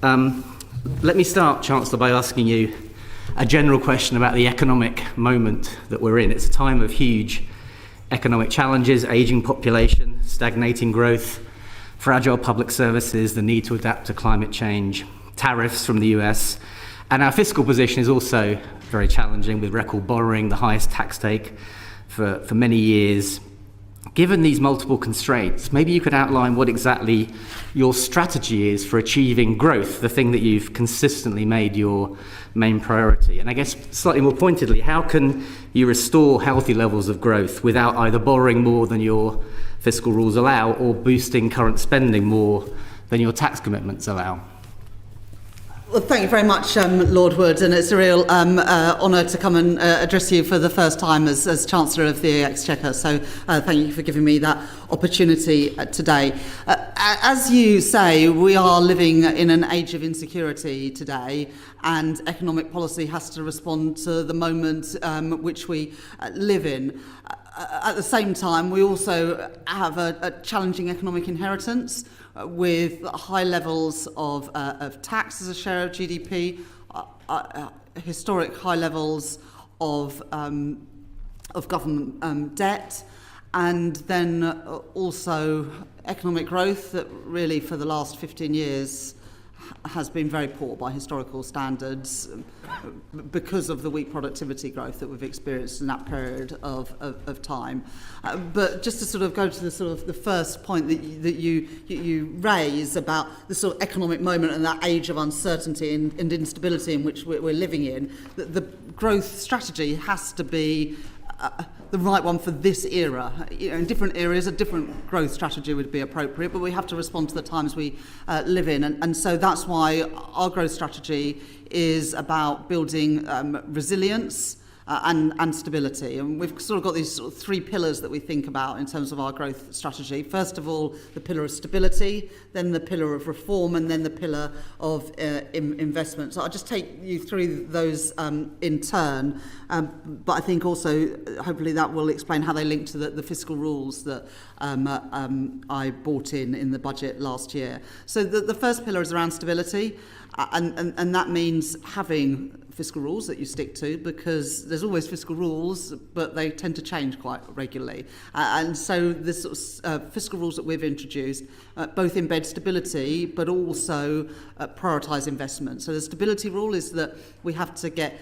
Let me start, Chancellor, by asking you a general question about the economic moment that we're in. It's a time of huge economic challenges, ageing population, stagnating growth, fragile public services, the need to adapt to climate change, tariffs from the US, and our fiscal position is also very challenging with record borrowing, the highest tax take for many years. Given these multiple constraints, maybe you could outline what exactly your strategy is for achieving growth, the thing that you've consistently made your main priority. And I guess slightly more pointedly, how can you restore healthy levels of growth without either borrowing more than your fiscal rules allow or boosting current spending more than your tax commitments allow? Well, thank you very much, Lord Wood, and it's a real honour to come and address you for the first time as Chancellor of the Exchequer, so thank you for giving me that opportunity today. As you say, we are living in an age of insecurity today, and economic policy has to respond to the moment which we live in. At the same time, we also have a challenging economic inheritance with high levels of tax as a share of GDP, historic high levels of government debt, and then also economic growth that really for the last 15 years has been very poor by historical standards because of the weak productivity growth that we've experienced in that period of time. But just to sort of go to the sort of the first point that you raise about the sort of economic moment and that age of uncertainty and instability in which we're living in, the growth strategy has to be the right one for this era. In different areas, a different growth strategy would be appropriate, but we have to respond to the times we live in. And so that's why our growth strategy is about building resilience and stability. And we've sort of got these sort of three pillars that we think about in terms of our growth strategy. First of all, the pillar of stability, then the pillar of reform, and then the pillar of investment. So I'll just take you through those in turn. But I think also, hopefully, that will explain how they link to the fiscal rules that I brought in the budget last year. So the first pillar is around stability, and that means having fiscal rules that you stick to, because there's always fiscal rules, but they tend to change quite regularly. And so the sort of fiscal rules that we've introduced both embed stability, but also prioritise investment. So the stability rule is that we have to get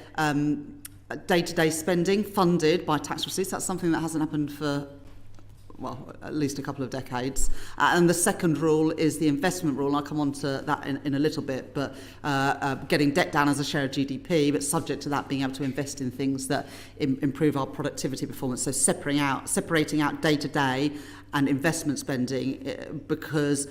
day-to-day spending funded by tax receipts. That's something that hasn't happened for at least a couple of decades. And the second rule is the investment rule, and I'll come on to that in a little bit, but getting debt down as a share of GDP, but subject to that being able to invest in things that improve our productivity performance. So separating out day-to-day and investment spending, because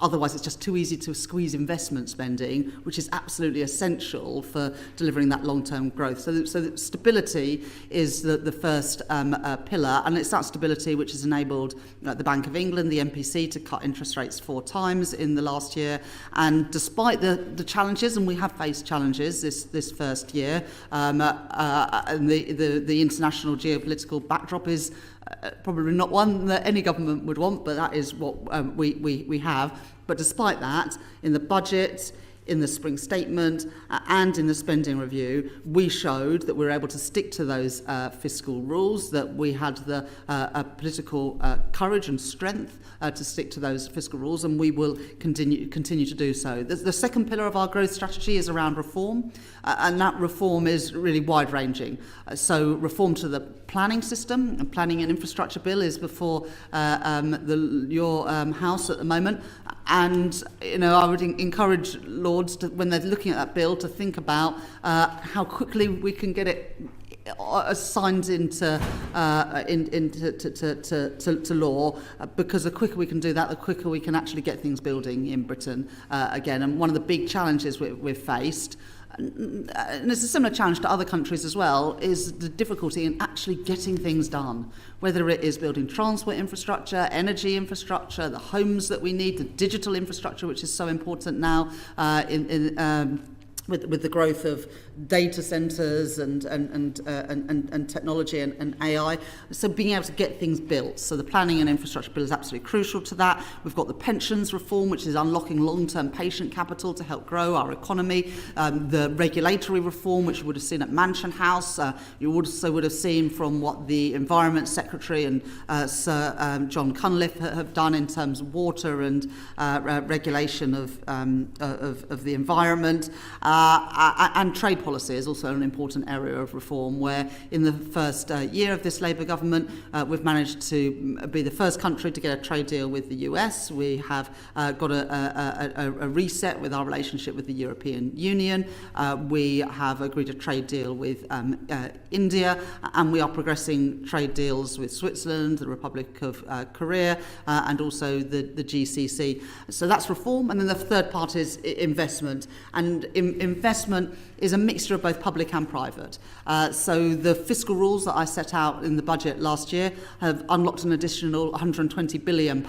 otherwise it's just too easy to squeeze investment spending, which is absolutely essential for delivering that long-term growth. So stability is the first pillar, and it's that stability which has enabled the Bank of England, the MPC, to cut interest rates 4 times in the last year. And despite the challenges, and we have faced challenges this first year, and the international geopolitical backdrop is probably not one that any government would want, but that is what we have. But despite that, in the budget, in the spring statement, and in the spending review, we showed that we were able to stick to those fiscal rules, that we had the political courage and strength to stick to those fiscal rules, and we will continue to do so. The second pillar of our growth strategy is around reform, and that reform is really wide-ranging. So reform to the planning system, and planning and infrastructure bill is before your House at the moment. And I would encourage Lords to, when they're looking at that bill, to think about how quickly we can get it signed into law, because the quicker we can do that, the quicker we can actually get things building in Britain again. And one of the big challenges we've faced, and it's a similar challenge to other countries as well, is the difficulty in actually getting things done, whether it is building transport infrastructure, energy infrastructure, the homes that we need, the digital infrastructure, which is so important now with the growth of data centres and technology and AI, so being able to get things built. So the planning and infrastructure bill is absolutely crucial to that. We've got the pensions reform, which is unlocking long-term patient capital to help grow our economy. The regulatory reform, which you would have seen at Mansion House. You also would have seen from what the Environment Secretary and Sir John Cunliffe have done in terms of water and regulation of the environment. And trade policy is also an important area of reform, where in the first year of this Labour government, we've managed to be the first country to get a trade deal with the US. We have got a reset with our relationship with the European Union. We have agreed a trade deal with India, and we are progressing trade deals with Switzerland, the Republic of Korea, and also the GCC. So that's reform. And then the third part is investment. And investment is a mixture of both public and private. So the fiscal rules that I set out in the budget last year have unlocked an additional £120 billion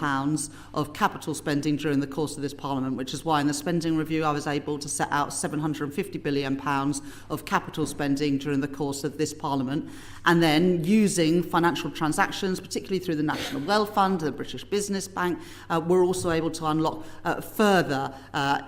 of capital spending during the course of this Parliament, which is why in the spending review I was able to set out £750 billion of capital spending during the course of this Parliament. And then using financial transactions, particularly through the National Wealth Fund, the British Business Bank, we're also able to unlock further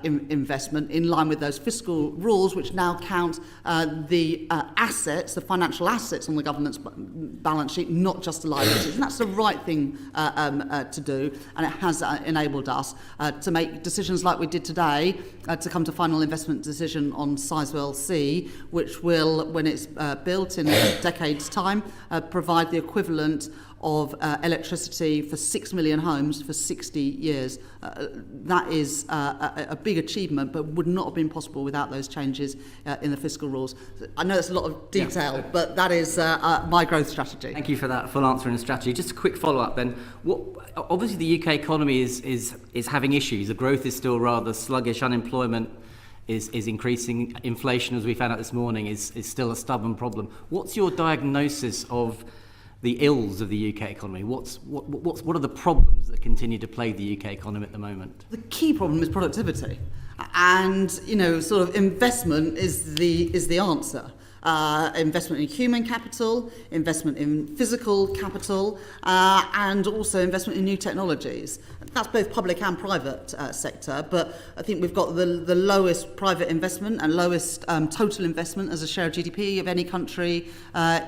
investment in line with those fiscal rules, which now count the assets, the financial assets on the government's balance sheet, not just the liabilities. And that's the right thing to do, and it has enabled us to make decisions like we did today, to come to final investment decision on Sizewell C, which will, when it's built in a decade's time, provide the equivalent of electricity for 6 million homes for 60 years. That is a big achievement, but would not have been possible without those changes in the fiscal rules. I know it's a lot of detail, but that is my growth strategy. Thank you for that full answer and strategy. Just a quick follow-up then. Obviously the UK economy is having issues. The growth is still rather sluggish. Unemployment is increasing. Inflation, as we found out this morning, is still a stubborn problem. What's your diagnosis of the ills of the UK economy? What are the problems that continue to plague the UK economy at the moment? The key problem is productivity, and sort of investment is the answer. Investment in human capital, investment in physical capital, and also investment in new technologies. That's both public and private sector, but I think we've got the lowest private investment and lowest total investment as a share of GDP of any country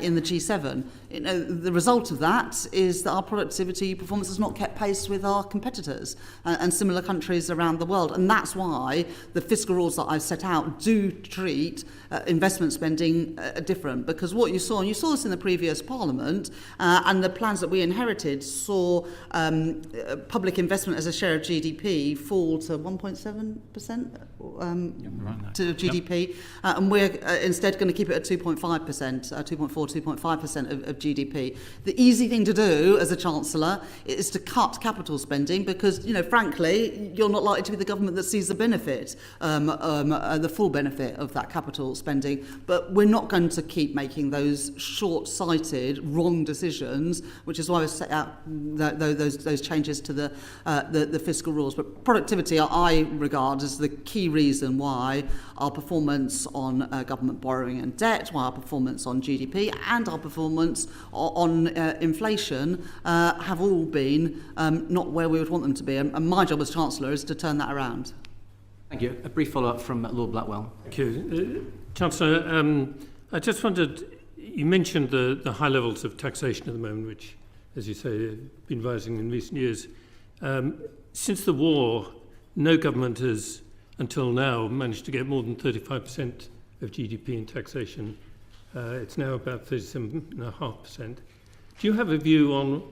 in the G7. The result of that is that our productivity performance has not kept pace with our competitors and similar countries around the world. And that's why the fiscal rules that I've set out do treat investment spending different. Because what you saw, and you saw this in the previous Parliament, and the plans that we inherited saw public investment as a share of GDP fall to 1.7% to GDP. And we're instead going to keep it at 2.5%, 2.5% of GDP. The easy thing to do as a Chancellor is to cut capital spending because, frankly, you're not likely to be the government that sees the benefit, the full benefit of that capital spending. But we're not going to keep making those short-sighted, wrong decisions, which is why we've set out those changes to the fiscal rules. But productivity, I regard as the key reason why our performance on government borrowing and debt, why our performance on GDP and our performance on inflation have all been not where we would want them to be. And my job as Chancellor is to turn that around. Thank you. A brief follow-up from Lord Blackwell. Thank you. Chancellor, I just wondered, you mentioned the high levels of taxation at the moment, which, as you say, have been rising in recent years. Since the war, no government has, until now, managed to get more than 35% of GDP in taxation. It's now about 37.5%. Do you have a view on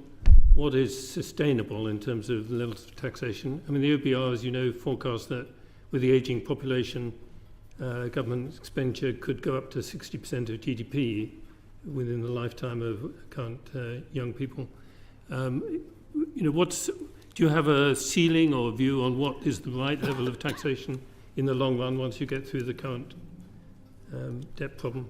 what is sustainable in terms of levels of taxation? I mean, the OBR, as you know, forecasts that with the ageing population, government expenditure could go up to 60% of GDP within the lifetime of current young people. Do you have a ceiling or view on what is the right level of taxation in the long run once you get through the current debt problem?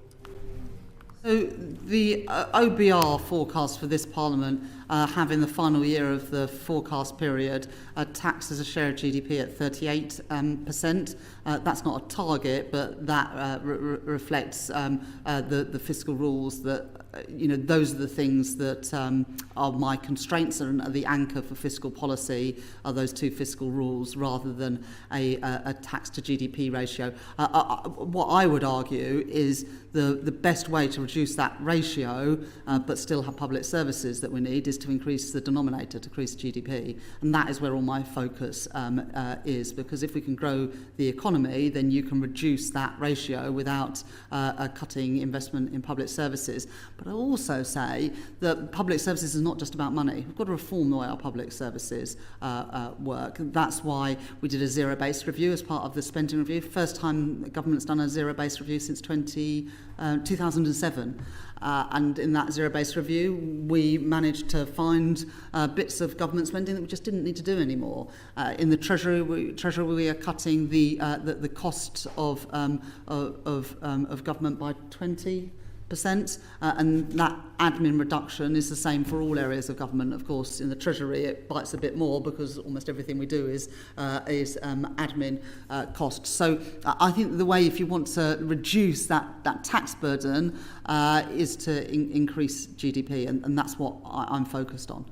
So the OBR forecast for this Parliament have in the final year of the forecast period tax as a share of GDP at 38%. That's not a target, but that reflects the fiscal rules that, those are the things that are my constraints and the anchor for fiscal policy are those two fiscal rules rather than a tax to GDP ratio. What I would argue is the best way to reduce that ratio but still have public services that we need is to increase the denominator, to increase GDP. And that is where all my focus is, because if we can grow the economy, then you can reduce that ratio without cutting investment in public services. But I also say that public services is not just about money. We've got to reform the way our public services work. That's why we did a zero-based review as part of the spending review. First time the government's done a zero-based review since 2007. And in that zero-based review, we managed to find bits of government spending that we just didn't need to do anymore. In the Treasury, we are cutting the cost of government by 20%, and that admin reduction is the same for all areas of government. Of course, in the Treasury, it bites a bit more because almost everything we do is admin costs. So I think the way, if you want to reduce that tax burden, is to increase GDP, and that's what I'm focused on.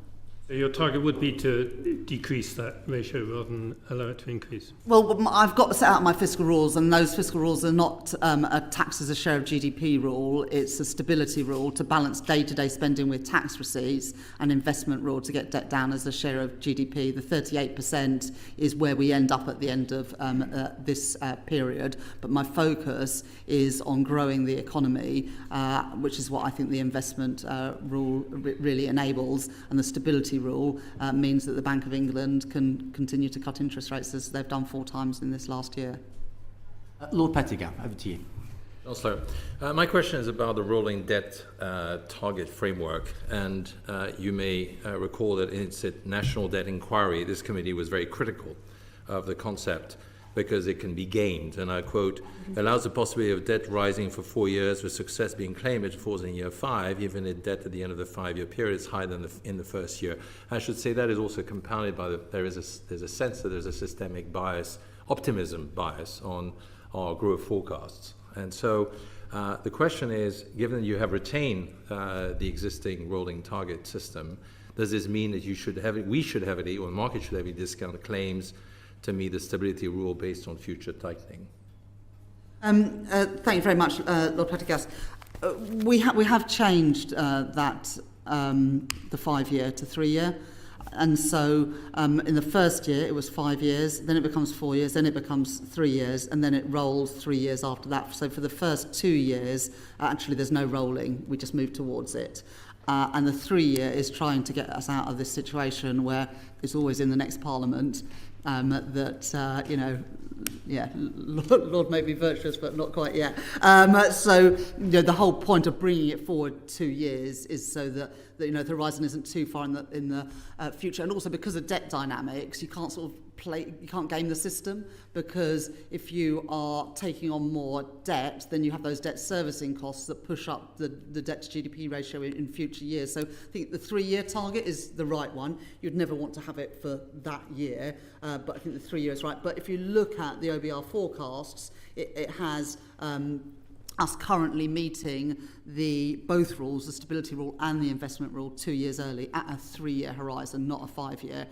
So your target would be to decrease that ratio rather than allow it to increase? Well, I've got to set out my fiscal rules, and those fiscal rules are not a tax as a share of GDP rule. It's a stability rule to balance day-to-day spending with tax receipts, and investment rule to get debt down as a share of GDP. The 38% is where we end up at the end of this period. But my focus is on growing the economy, which is what I think the investment rule really enables, and the stability rule means that the Bank of England can continue to cut interest rates as they've done 4 times in this last year. Lord Pettigrew, over to you. Chancellor, my question is about the rolling debt target framework, and you may recall that in its national debt inquiry, this committee was very critical of the concept because it can be gamed, and I quote, allows the possibility of debt rising for 4 years with success being claimed if it falls in year 5, even if debt at the end of the 5-year period is higher than in the first year. I should say that is also compounded by there's a sense that there's a systemic bias, optimism bias on our growth forecasts. And so the question is, given that you have retained the existing rolling target system, does this mean that we should heavily, or the market should heavily discount claims to meet the stability rule based on future tightening? Thank you very much, Lord Pettigrew. We have changed that the 5-year to 3-year. And so in the first year, it was 5 years, then it becomes 4 years, then it becomes 3 years, and then it rolls 3 years after that. So for the first 2 years, actually there's no rolling. We just move towards it. And the 3-year is trying to get us out of this situation where it's always in the next Parliament Lord may be virtuous, but not quite yet. So the whole point of bringing it forward 2 years is so that the horizon isn't too far in the future, and also because of debt dynamics, you can't you can't game the system, because if you are taking on more debt, then you have those debt servicing costs that push up the debt to GDP ratio in future years. So I think the 3-year target is the right one. You'd never want to have it for that year, but I think the 3 year is right. But if you look at the OBR forecasts, it has us currently meeting both rules, the stability rule and the investment rule, 2 years early at a 3-year horizon, not a 5-year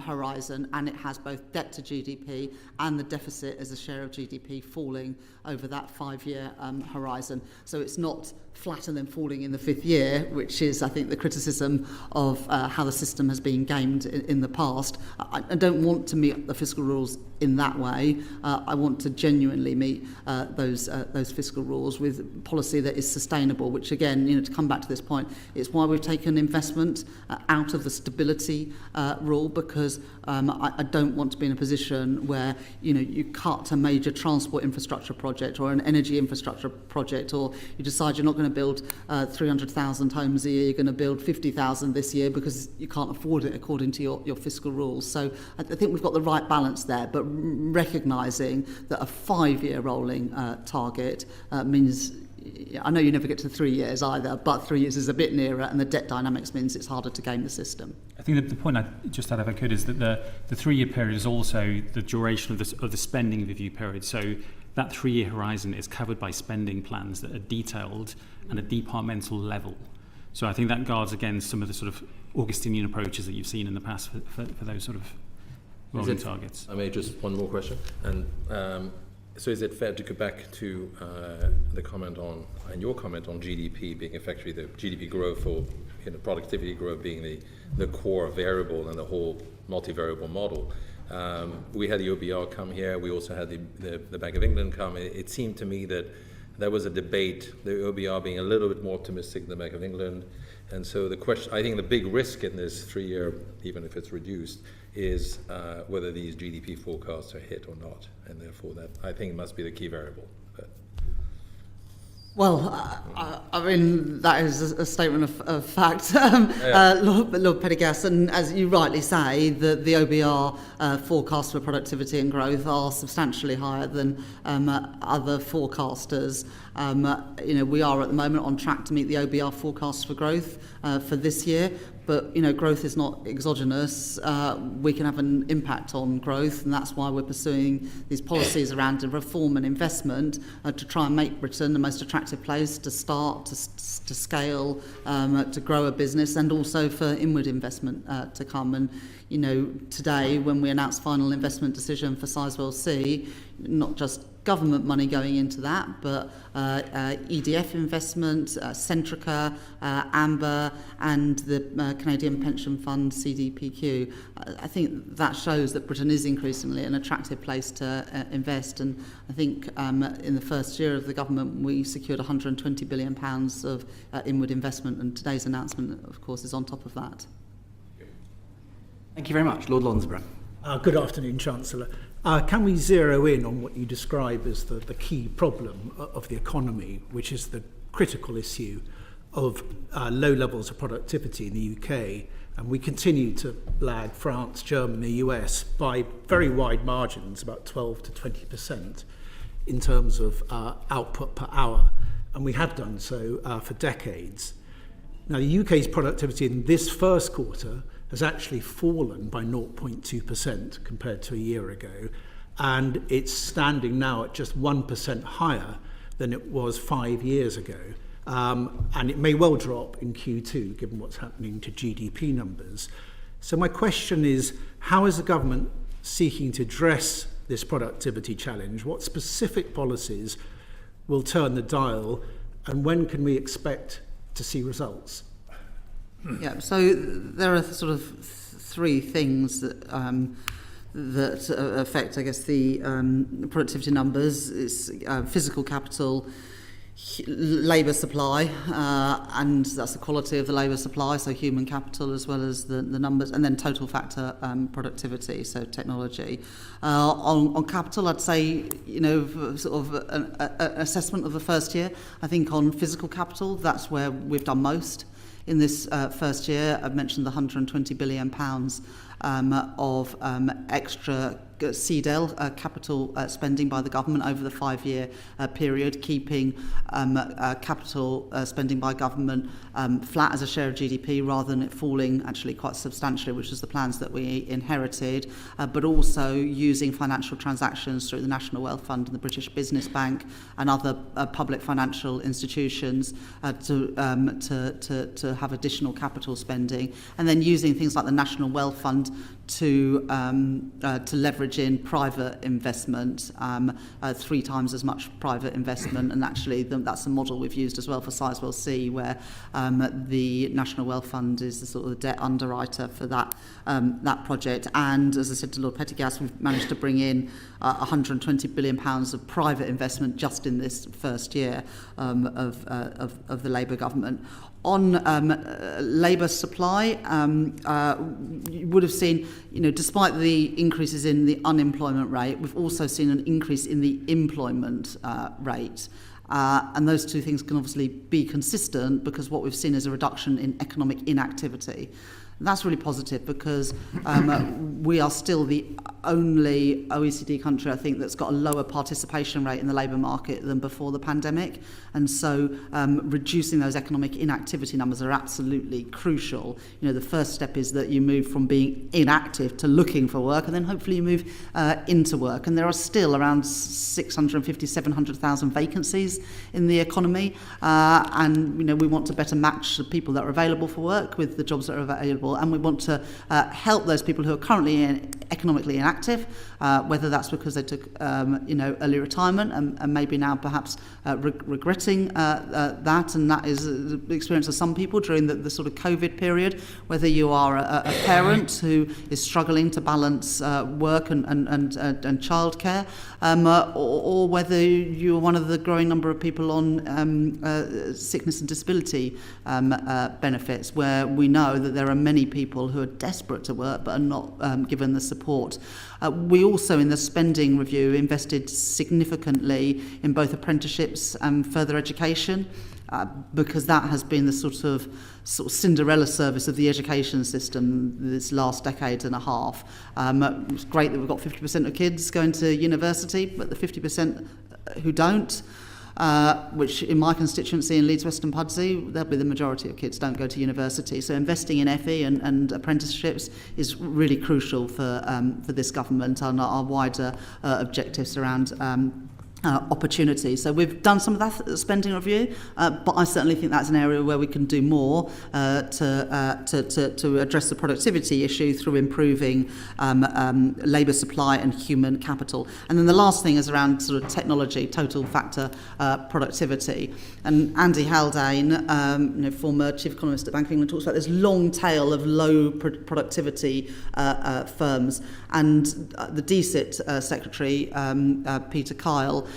horizon, and it has both debt to GDP and the deficit as a share of GDP falling over that 5-year horizon. So it's not flat and then falling in the 5th year, which is, I think, the criticism of how the system has been gamed in the past. I don't want to meet the fiscal rules in that way. I want to genuinely meet those fiscal rules with policy that is sustainable, which again, to come back to this point, it's why we've taken investment out of the stability rule, because I don't want to be in a position where you cut a major transport infrastructure project or an energy infrastructure project, or you decide you're not going to build 300,000 homes a year, you're going to build 50,000 this year because you can't afford it according to your fiscal rules. So I think we've got the right balance there, but recognising that a 5-year rolling target means I know you never get to 3 years either, but 3 years is a bit nearer, and the debt dynamics means it's harder to game the system. I think that the point I just add, if I could, is that the 3-year period is also the duration of the spending review period. So that 3-year horizon is covered by spending plans that are detailed and at departmental level. So I think that guards against some of the sort of Augustinian approaches that you've seen in the past for those sort of rolling targets. I may just one more question. And so is it fair to go back to the comment on, and your comment on GDP being effectively the GDP growth or productivity growth being the core variable and the whole multivariable model? We had the OBR come here. We also had the Bank of England come. It seemed to me that there was a debate, the OBR being a little bit more optimistic than the Bank of England. And so the question, I think the big risk in this 3-year, even if it's reduced, is whether these GDP forecasts are hit or not. And therefore that, I think, must be the key variable. Well, I mean, that is a statement of fact, Lord Pendergast, and as you rightly say, the OBR forecasts for productivity and growth are substantially higher than other forecasters. We are at the moment on track to meet the OBR forecasts for growth for this year. But, growth is not exogenous. We can have an impact on growth, and that's why we're pursuing these policies around reform and investment to try and make Britain the most attractive place to start, to scale, to grow a business, and also for inward investment to come. And, today, when we announced final investment decision for Sizewell C, not just government money going into that, but EDF investment, Centrica, Amber, and the Canadian Pension Fund, CDPQ. I think that shows that Britain is increasingly an attractive place to invest. And I think in the first year of the government, we secured £120 billion of inward investment, and today's announcement, of course, is on top of that. Thank you very much. Lord Lonsborough. Good afternoon, Chancellor. Can we zero in on what you describe as the key problem of the economy, which is the critical issue of low levels of productivity in the UK? And we continue to lag France, Germany, US by very wide margins, about 12 to 20% in terms of output per hour. And we have done so for decades. Now, the UK's productivity in this first quarter has actually fallen by 0.2% compared to a year ago, and it's standing now at just 1% higher than it was 5 years ago. And it may well drop in Q2, given what's happening to GDP numbers. So my question is, how is the government seeking to address this productivity challenge? What specific policies will turn the dial, and when can we expect to see results? Yeah, so there are sort of three things that affect, I guess, the productivity numbers. It's physical capital, labour supply, and that's the quality of the labour supply, so human capital as well as the numbers, and then total factor productivity, so technology. On capital, I'd say, sort of an assessment of the first year. I think on physical capital, that's where we've done most. In this first year, I've mentioned the £120 billion of extra CDEL capital spending by the government over the 5-year period, keeping capital spending by government flat as a share of GDP rather than it falling actually quite substantially, which was the plans that we inherited, but also using financial transactions through the National Wealth Fund and the British Business Bank and other public financial institutions to have additional capital spending, and then using things like the National Wealth Fund to leverage in private investment, 3 times as much private investment, and actually that's a model we've used as well for Sizewell C, where the National Wealth Fund is the sort of the debt underwriter for that project. And as I said to Lord Pendergast, we've managed to bring in £120 billion of private investment just in this first year of the Labour government. On labour supply, you would have seen, despite the increases in the unemployment rate, we've also seen an increase in the employment rate. And those two things can obviously be consistent because what we've seen is a reduction in economic inactivity. That's really positive because we are still the only OECD country, I think, that's got a lower participation rate in the labour market than before the pandemic. And so reducing those economic inactivity numbers are absolutely crucial. You know, the first step is that you move from being inactive to looking for work, and then hopefully you move into work. And there are still around 650, 700,000 vacancies in the economy. And, you know, we want to better match the people that are available for work with the jobs that are available. And we want to help those people who are currently economically inactive, whether that's because they took early retirement and maybe now perhaps regretting that, and that is the experience of some people during the sort of COVID period, whether you are a parent who is struggling to balance work and childcare, or whether you're one of the growing number of people on sickness and disability benefits, where we know that there are many people who are desperate to work but are not given the support. We also, in the spending review, invested significantly in both apprenticeships and further education, because that has been the sort of Cinderella service of the education system this last decade and a half. It's great that we've got 50% of kids going to university, but the 50% who don't, which in my constituency in Leeds Western Pudsey, there'll be the majority of kids don't go to university. So investing in FE and apprenticeships is really crucial for this government and our wider objectives around opportunity. So we've done some of that spending review, but I certainly think that's an area where we can do more to address the productivity issue through improving labour supply and human capital. And then the last thing is around sort of technology, total factor productivity. And Andy Haldane, former chief economist at Bank of England, talks about this long tail of low productivity firms. And the DSIT secretary, Peter Kyle,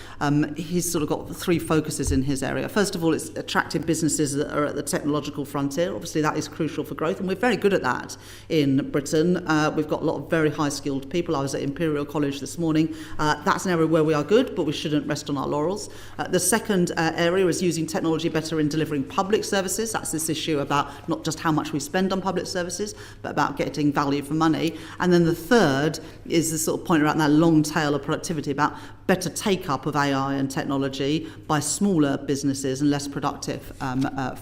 he's sort of got three focuses in his area. First of all, it's attracting businesses that are at the technological frontier. Obviously, that is crucial for growth, and we're very good at that in Britain. We've got a lot of very high-skilled people. I was at Imperial College this morning. That's an area where we are good, but we shouldn't rest on our laurels. The second area is using technology better in delivering public services. That's this issue about not just how much we spend on public services, but about getting value for money. And then the third is the sort of point around that long tail of productivity, about better take-up of AI and technology by smaller businesses and less productive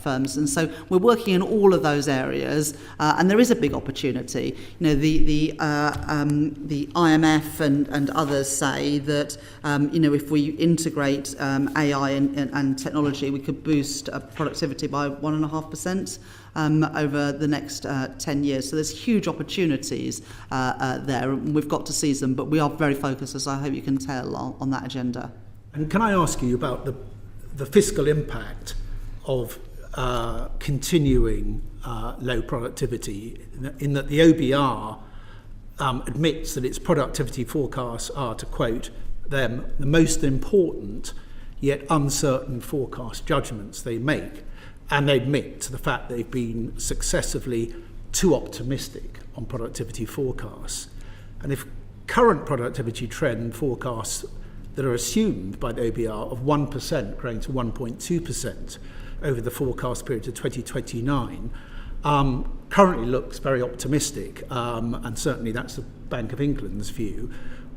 firms. And so we're working in all of those areas, and there is a big opportunity. You know, the IMF and others say that if we integrate AI and technology, we could boost productivity by 1.5%. Over the next 10 years. So there's huge opportunities there, and we've got to seize them, but we are very focused, as I hope you can tell, on that agenda. And can I ask you about the fiscal impact of continuing low productivity, in that the OBR admits that its productivity forecasts are, to quote them, the most important yet uncertain forecast judgments they make. And they admit to the fact they've been successively too optimistic on productivity forecasts. And if current productivity trend forecasts that are assumed by the OBR of 1% growing to 1.2% over the forecast period to 2029 currently looks very optimistic, and certainly that's the Bank of England's view.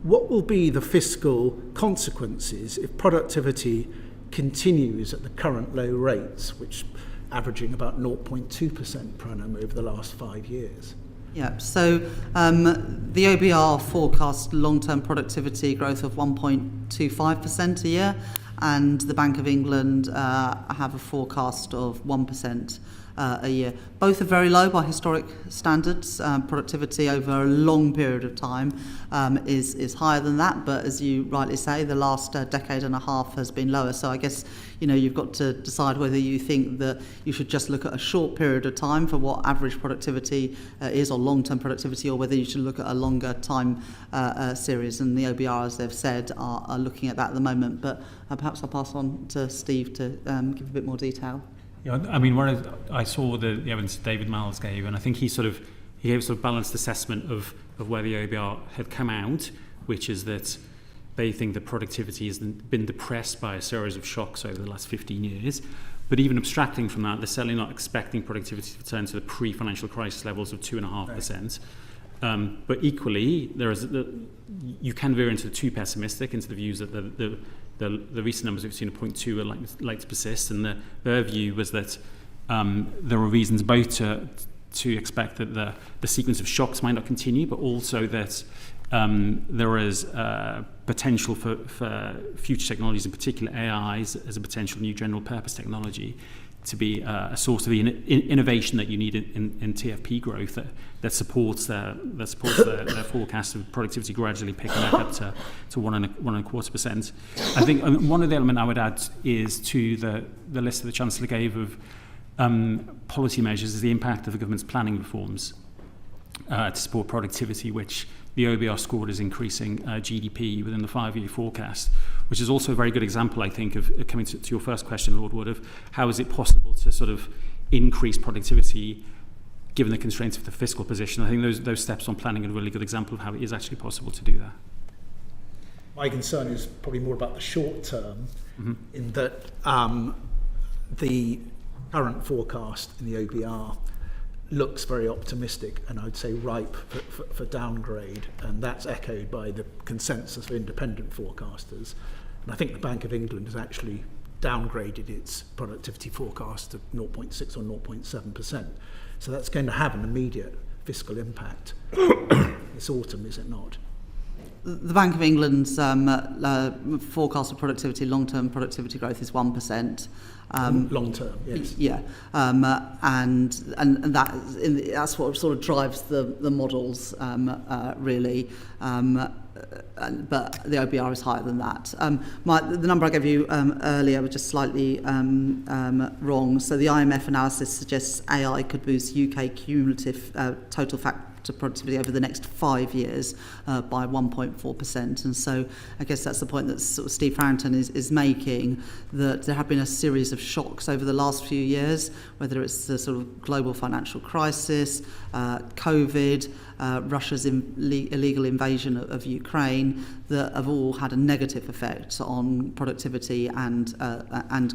What will be the fiscal consequences if productivity continues at the current low rates, which averaging about 0.2% per annum over the last 5 years? Yeah, so the OBR forecast long-term productivity growth of 1.25% a year, and the Bank of England have a forecast of 1% a year. Both are very low by historic standards. Productivity over a long period of time is higher than that, but as you rightly say, the last decade and a half has been lower. So I guess you've got to decide whether you think that you should just look at a short period of time for what average productivity is, or long-term productivity, or whether you should look at a longer time series. And the OBR, as they've said, are looking at that at the moment. But perhaps I'll pass on to Steve to give a bit more detail. Yeah, I mean, I saw the evidence that David Miles gave, and I think he gave a sort of balanced assessment of where the OBR had come out, which is that they think that productivity has been depressed by a series of shocks over the last 15 years, But even abstracting from that, they're certainly not expecting productivity to return to the pre-financial crisis levels of 2.5%. But equally, you can veer into the too pessimistic, into the views that the recent numbers we've seen at 0.2 are likely to persist, and their view was that there are reasons both to expect that the sequence of shocks might not continue, but also that there is potential for future technologies, in particular AI as a potential new general purpose technology, to be a source of the innovation that you need in TFP growth that supports their forecast of productivity gradually picking back up to 1.25%. I think one of the elements I would add is to the list that the Chancellor gave of policy measures is the impact of the government's planning reforms to support productivity, which the OBR scored as increasing GDP within the 5-year forecast, which is also a very good example, I think, of coming to your first question, Lord Wood, of how is it possible to sort of increase productivity given the constraints of the fiscal position. I think those steps on planning are a really good example of how it is actually possible to do that. My concern is probably more about the short term, in that the current forecast in the OBR looks very optimistic and I'd say ripe for downgrade, and that's echoed by the consensus of independent forecasters. And I think the Bank of England has actually downgraded its productivity forecast to 0.6 or 0.7%. So that's going to have an immediate fiscal impact this autumn, is it not? The Bank of England's forecast of productivity, long-term productivity growth, is 1%. Long term, yes. Yeah, and that's what sort of drives the models, really. But the OBR is higher than that. The number I gave you earlier was just slightly wrong. So the IMF analysis suggests AI could boost UK cumulative total factor productivity over the next 5 years by 1.4%. And so I guess that's the point that sort of Steve Farrington is making, that there have been a series of shocks over the last few years, whether it's the sort of global financial crisis, COVID, Russia's illegal invasion of Ukraine, that have all had a negative effect on productivity and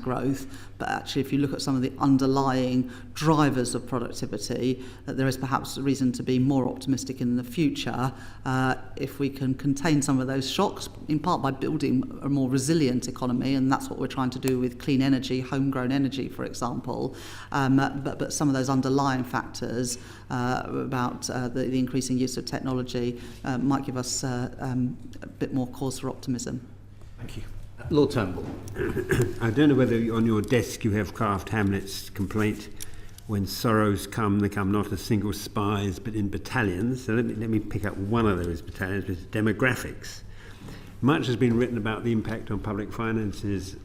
growth. But actually, if you look at some of the underlying drivers of productivity, that there is perhaps a reason to be more optimistic in the future if we can contain some of those shocks, in part by building a more resilient economy, and that's what we're trying to do with clean energy, homegrown energy, for example. But some of those underlying factors about the increasing use of technology might give us a bit more cause for optimism. Thank you. Lord Turnbull. I don't know whether on your desk you have Kraft Hamlet's complaint, when sorrows come, they come not as single spies but in battalions. So let me pick up one of those battalions, which is demographics. Much has been written about the impact on public finances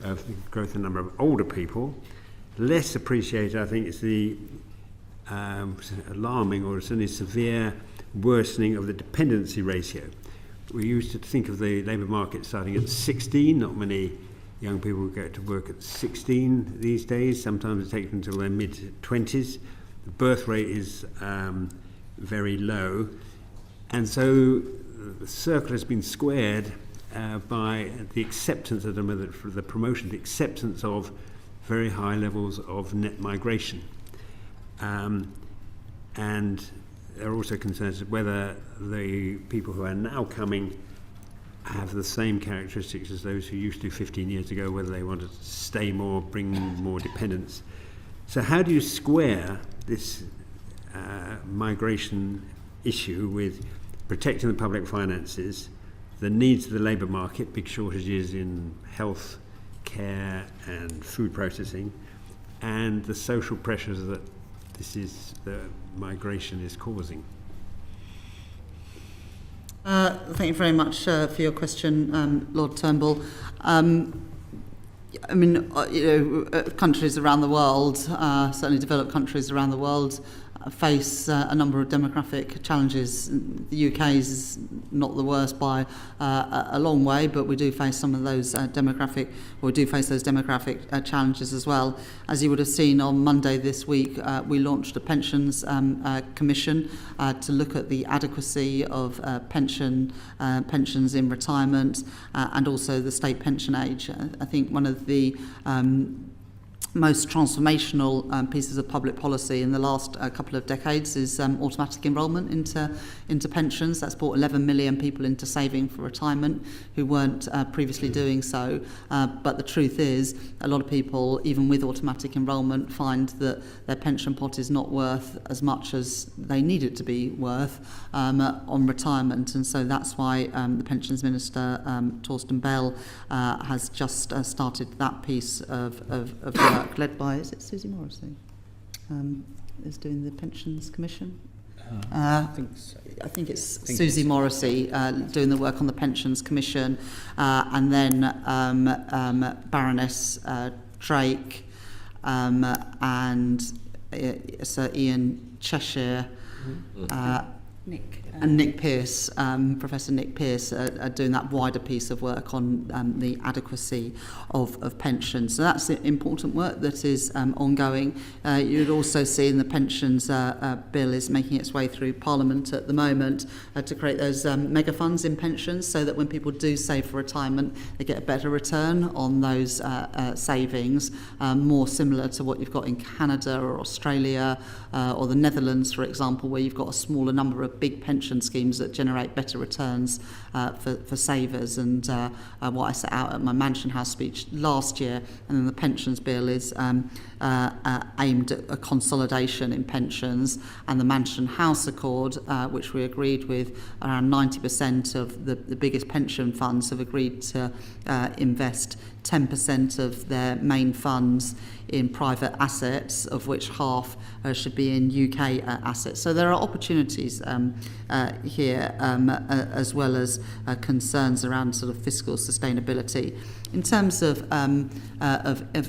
of the growth in the number of older people. Less appreciated, I think, is the alarming or certainly severe worsening of the dependency ratio. We used to think of the labour market starting at 16. Not many young people go to work at 16 these days. Sometimes it takes them until their mid-20s. The birth rate is very low. And so the circle has been squared by the acceptance of the promotion, the acceptance of very high levels of net migration. And there are also concerns whether the people who are now coming have the same characteristics as those who used to 15 years ago, whether they want to stay more, bring more dependence. So how do you square this migration issue with protecting the public finances, the needs of the labour market, big shortages in health care and food processing, and the social pressures that the migration is causing? Thank you very much for your question, Lord Turnbull. Countries around the world, certainly developed countries around the world, face a number of demographic challenges. The UK is not the worst by a long way, but we do face some of those demographic challenges as well. As you would have seen on Monday this week, we launched a pensions commission to look at the adequacy of pensions in retirement and also the state pension age. I think one of the most transformational pieces of public policy in the last couple of decades is automatic enrolment into pensions. That's brought 11 million people into saving for retirement who weren't previously doing so. But the truth is, a lot of people, even with automatic enrolment, find that their pension pot is not worth as much as they need it to be worth on retirement. And so that's why the Pensions Minister, Torsten Bell, has just started that piece of work, led by, is it Susie Morrissey, is doing the Pensions Commission? I think it's Susie Morrissey doing the work on the Pensions Commission, and then Baroness Drake and Sir Ian Cheshire, and Nick Pearce, Professor Nick Pearce, are doing that wider piece of work on the adequacy of pensions. So that's important work that is ongoing. You'd also see in the pensions bill is making its way through Parliament at the moment to create those mega funds in pensions, so that when people do save for retirement, they get a better return on those savings, more similar to what you've got in Canada or Australia or the Netherlands, for example, where you've got a smaller number of big pension schemes that generate better returns for savers. And what I set out at my Mansion House speech last year, and then the pensions bill is aimed at a consolidation in pensions, and the Mansion House Accord, which we agreed with around 90% of the biggest pension funds have agreed to invest 10% of their main funds in private assets, of which half should be in UK assets. So there are opportunities here, as well as concerns around sort of fiscal sustainability. In terms of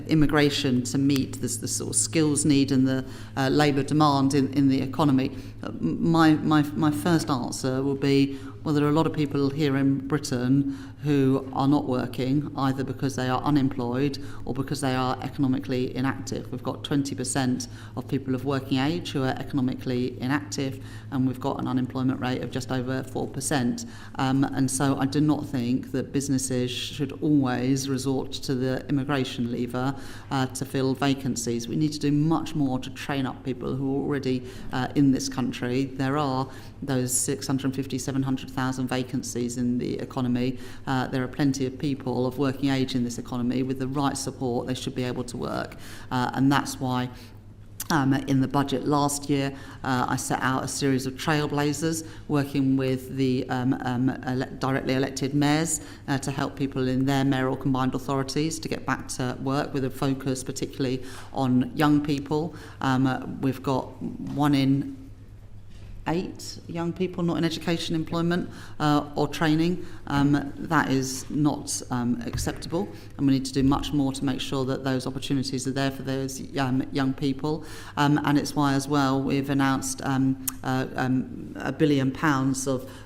immigration to meet the sort of skills need and the labour demand in the economy, my first answer will be, well, there are a lot of people here in Britain who are not working, either because they are unemployed or because they are economically inactive. We've got 20% of people of working age who are economically inactive, and we've got an unemployment rate of just over 4%. And so I do not think that businesses should always resort to the immigration lever to fill vacancies. We need to do much more to train up people who are already in this country. There are those 650, 700,000 vacancies in the economy. There are plenty of people of working age in this economy. With the right support, they should be able to work. And that's why in the budget last year, I set out a series of trailblazers working with the directly elected mayors to help people in their mayoral combined authorities to get back to work, with a focus particularly on young people. We've got 1 in 8 young people not in education, employment or training. That is not acceptable, and we need to do much more to make sure that those opportunities are there for those young people. And it's why as well we've announced £1 billion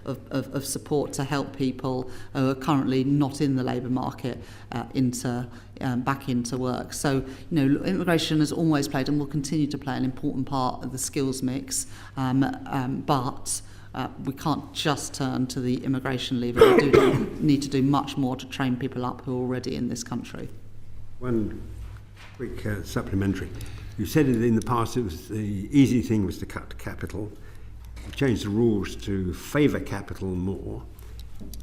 of support to help people who are currently not in the labour market back into work. So, immigration has always played and will continue to play an important part of the skills mix, but we can't just turn to the immigration lever. We do need to do much more to train people up who are already in this country. One quick supplementary. You said it in the past, it was the easy thing was to cut capital. You changed the rules to favour capital more.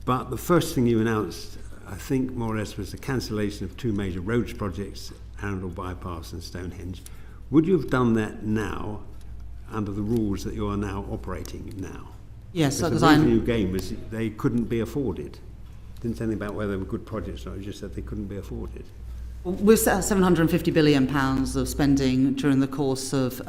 But the first thing you announced, I think more or less, was the cancellation of 2 major roads projects, Arundel Bypass and Stonehenge. Would you have done that now under the rules that you are now operating now? Yes, because the revenue gain was they couldn't be afforded. Didn't say anything about whether they were good projects or not, it just said they couldn't be afforded. We've set out £750 billion of spending during the course of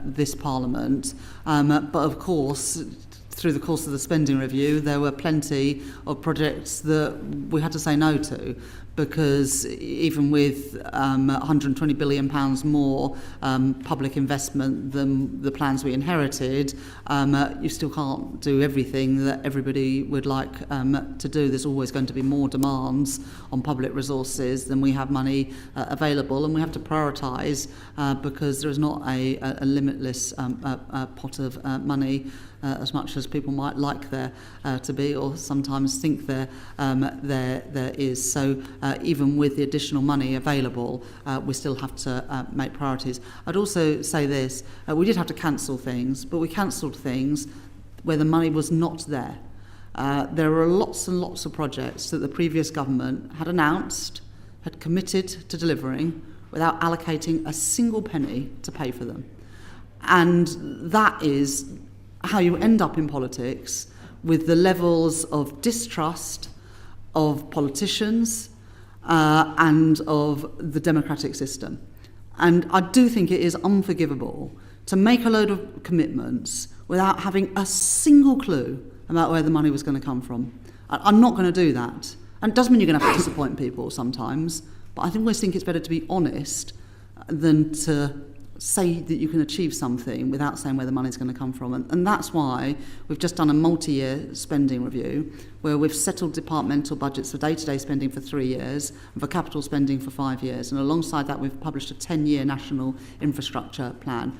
this Parliament, but of course, through the course of the spending review, there were plenty of projects that we had to say no to, because even with £120 billion more public investment than the plans we inherited, you still can't do everything that everybody would like to do. There's always going to be more demands on public resources than we have money available, and we have to prioritise because there is not a limitless pot of money as much as people might like there to be, or sometimes think there is. So even with the additional money available, we still have to make priorities. I'd also say this, we did have to cancel things, but we cancelled things where the money was not there. There are lots and lots of projects that the previous government had announced, had committed to delivering without allocating a single penny to pay for them. And that is how you end up in politics, with the levels of distrust of politicians and of the democratic system. And I do think it is unforgivable to make a load of commitments without having a single clue about where the money was going to come from. I'm not going to do that. And it doesn't mean you're going to have to disappoint people sometimes, but I always think it's better to be honest than to say that you can achieve something without saying where the money's going to come from. And that's why we've just done a multi-year spending review where we've settled departmental budgets for day-to-day spending for 3 years and for capital spending for 5 years. And alongside that, we've published a 10-year national infrastructure plan.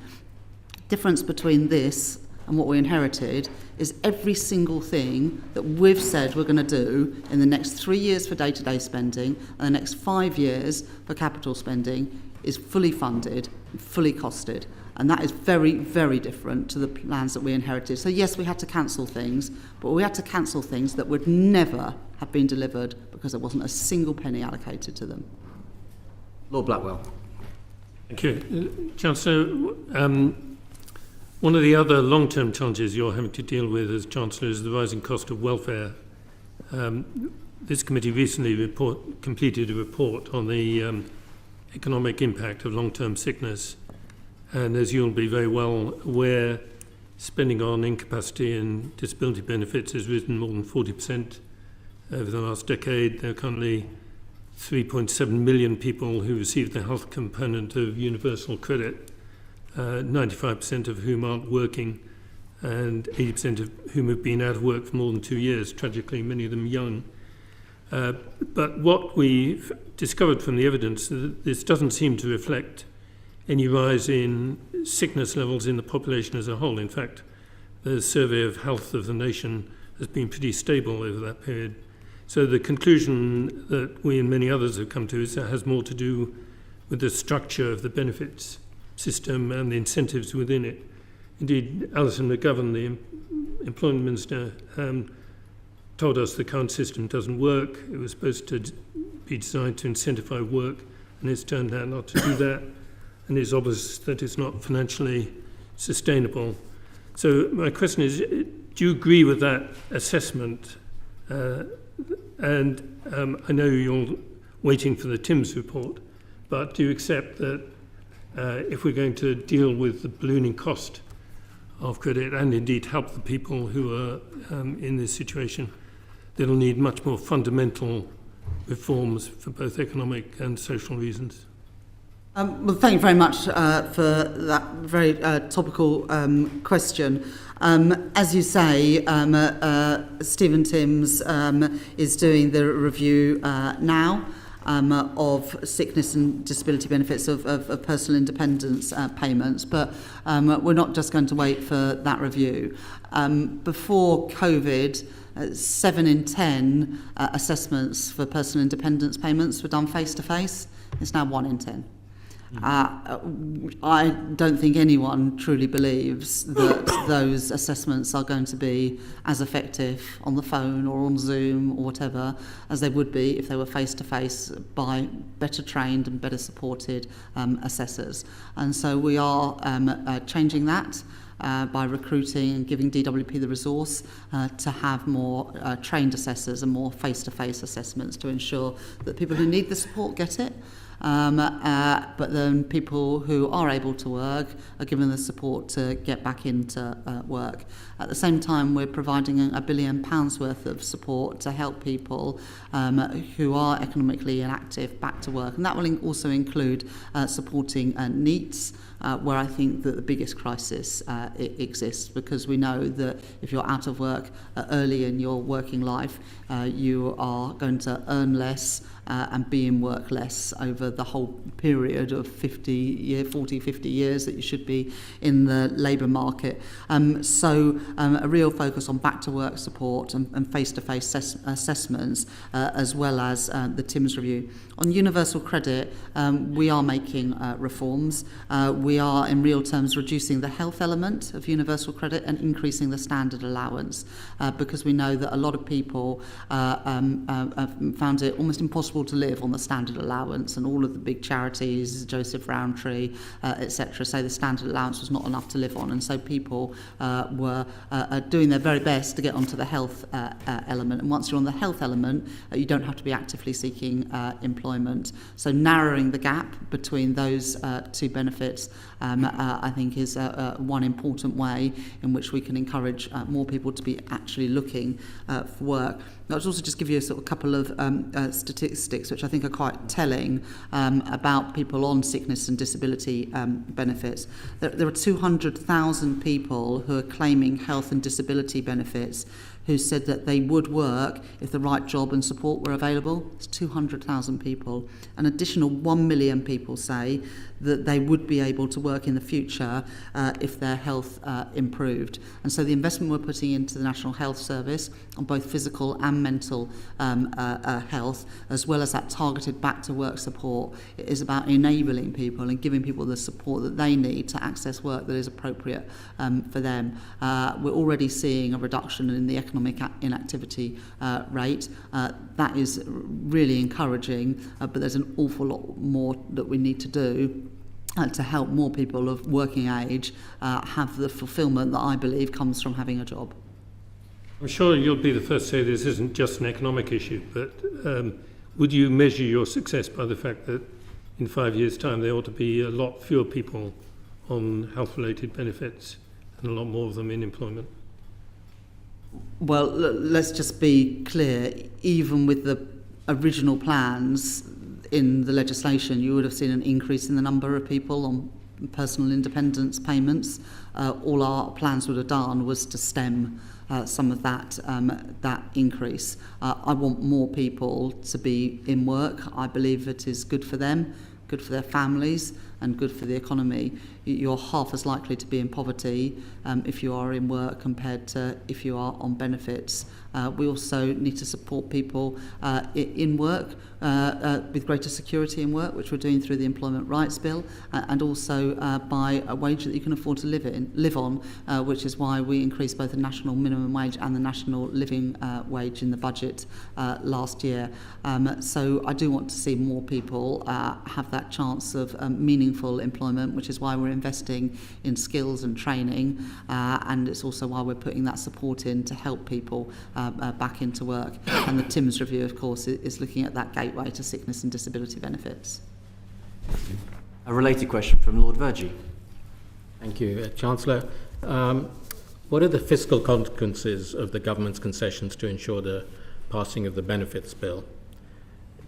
Difference between this and what we inherited is every single thing that we've said we're going to do in the next 3 years for day-to-day spending and the next 5 years for capital spending is fully funded, fully costed. And that is very, very different to the plans that we inherited. So yes, we had to cancel things, but we had to cancel things that would never have been delivered because there wasn't a single penny allocated to them. Lord Blackwell. Thank you. Chancellor, one of the other long-term challenges you're having to deal with as Chancellor is the rising cost of welfare. This committee recently completed a report on the economic impact of long-term sickness. And as you'll be very well aware, spending on incapacity and disability benefits has risen more than 40% over the last decade. There are currently 3.7 million people who receive the health component of universal credit, 95% of whom aren't working, and 80% of whom have been out of work for more than 2 years, tragically, many of them young. But what we've discovered from the evidence is that this doesn't seem to reflect any rise in sickness levels in the population as a whole. In fact, the survey of health of the nation has been pretty stable over that period. So the conclusion that we and many others have come to is that it has more to do with the structure of the benefits system and the incentives within it. Indeed, Alison McGovern, the employment minister, told us the current system doesn't work. It was supposed to be designed to incentivize work, and it's turned out not to do that. And it's obvious that it's not financially sustainable. So my question is, do you agree with that assessment? And I know you're waiting for the Timms report, but do you accept that if we're going to deal with the ballooning cost of credit and indeed help the people who are in this situation, they'll need much more fundamental reforms for both economic and social reasons? Well, thank you very much for that very topical question. As you say, Stephen Timms is doing the review now of sickness and disability benefits of personal independence payments, but we're not just going to wait for that review. Before COVID, 7 in 10 assessments for personal independence payments were done face-to-face. It's now 1 in 10. I don't think anyone truly believes that those assessments are going to be as effective on the phone or on Zoom or whatever as they would be if they were face-to-face by better trained and better supported assessors. And so we are changing that by recruiting and giving DWP the resource to have more trained assessors and more face-to-face assessments to ensure that people who need the support get it. But then people who are able to work are given the support to get back into work. At the same time, we're providing £1 billion worth of support to help people who are economically inactive back to work. And that will also include supporting NEETs, where I think that the biggest crisis exists, because we know that if you're out of work early in your working life, you are going to earn less, and be in work less over the whole period of 50 years that you should be in the labour market. So a real focus on back to work support and face-to-face assessments, as well as the TIMS review. On universal credit, we are making reforms. We are in real terms reducing the health element of universal credit and increasing the standard allowance, because we know that a lot of people found it almost impossible to live on the standard allowance, and all of the big charities, Joseph Rowntree, etc., say the standard allowance was not enough to live on, and so people were doing their very best to get onto the health element. And once you're on the health element, you don't have to be actively seeking employment. So narrowing the gap between those two benefits, I think, is one important way in which we can encourage more people to be actually looking for work. I'll also just give you a couple of statistics which I think are quite telling about people on sickness and disability benefits. There are 200,000 people who are claiming health and disability benefits who said that they would work if the right job and support were available. It's 200,000 people. An additional 1 million people say that they would be able to work in the future if their health improved. And so the investment we're putting into the National Health Service on both physical and mental health, as well as that targeted back to work support, is about enabling people and giving people the support that they need to access work that is appropriate for them. We're already seeing a reduction in the economic inactivity rate. That is really encouraging, but there's an awful lot more that we need to do to help more people of working age have the fulfilment that I believe comes from having a job. I'm sure you'll be the first to say this isn't just an economic issue, but would you measure your success by the fact that in 5 years' time there ought to be a lot fewer people on health-related benefits and a lot more of them in employment? Well, let's just be clear, even with the original plans in the legislation, you would have seen an increase in the number of people on personal independence payments. All our plans would have done was to stem some of that increase. I want more people to be in work. I believe it is good for them, good for their families, and good for the economy. You're half as likely to be in poverty if you are in work compared to if you are on benefits. We also need to support people in work with greater security in work, which we're doing through the Employment Rights Bill, and also by a wage that you can afford to live on, which is why we increased both the national minimum wage and the national living wage in the budget last year. So I do want to see more people have that chance of meaningful employment, which is why we're investing in skills and training, and it's also why we're putting that support in to help people back into work. And the TIMS review, of course, is looking at that gateway to sickness and disability benefits. A related question from Lord Vergie. Thank you, Chancellor. What are the fiscal consequences of the government's concessions to ensure the passing of the benefits bill?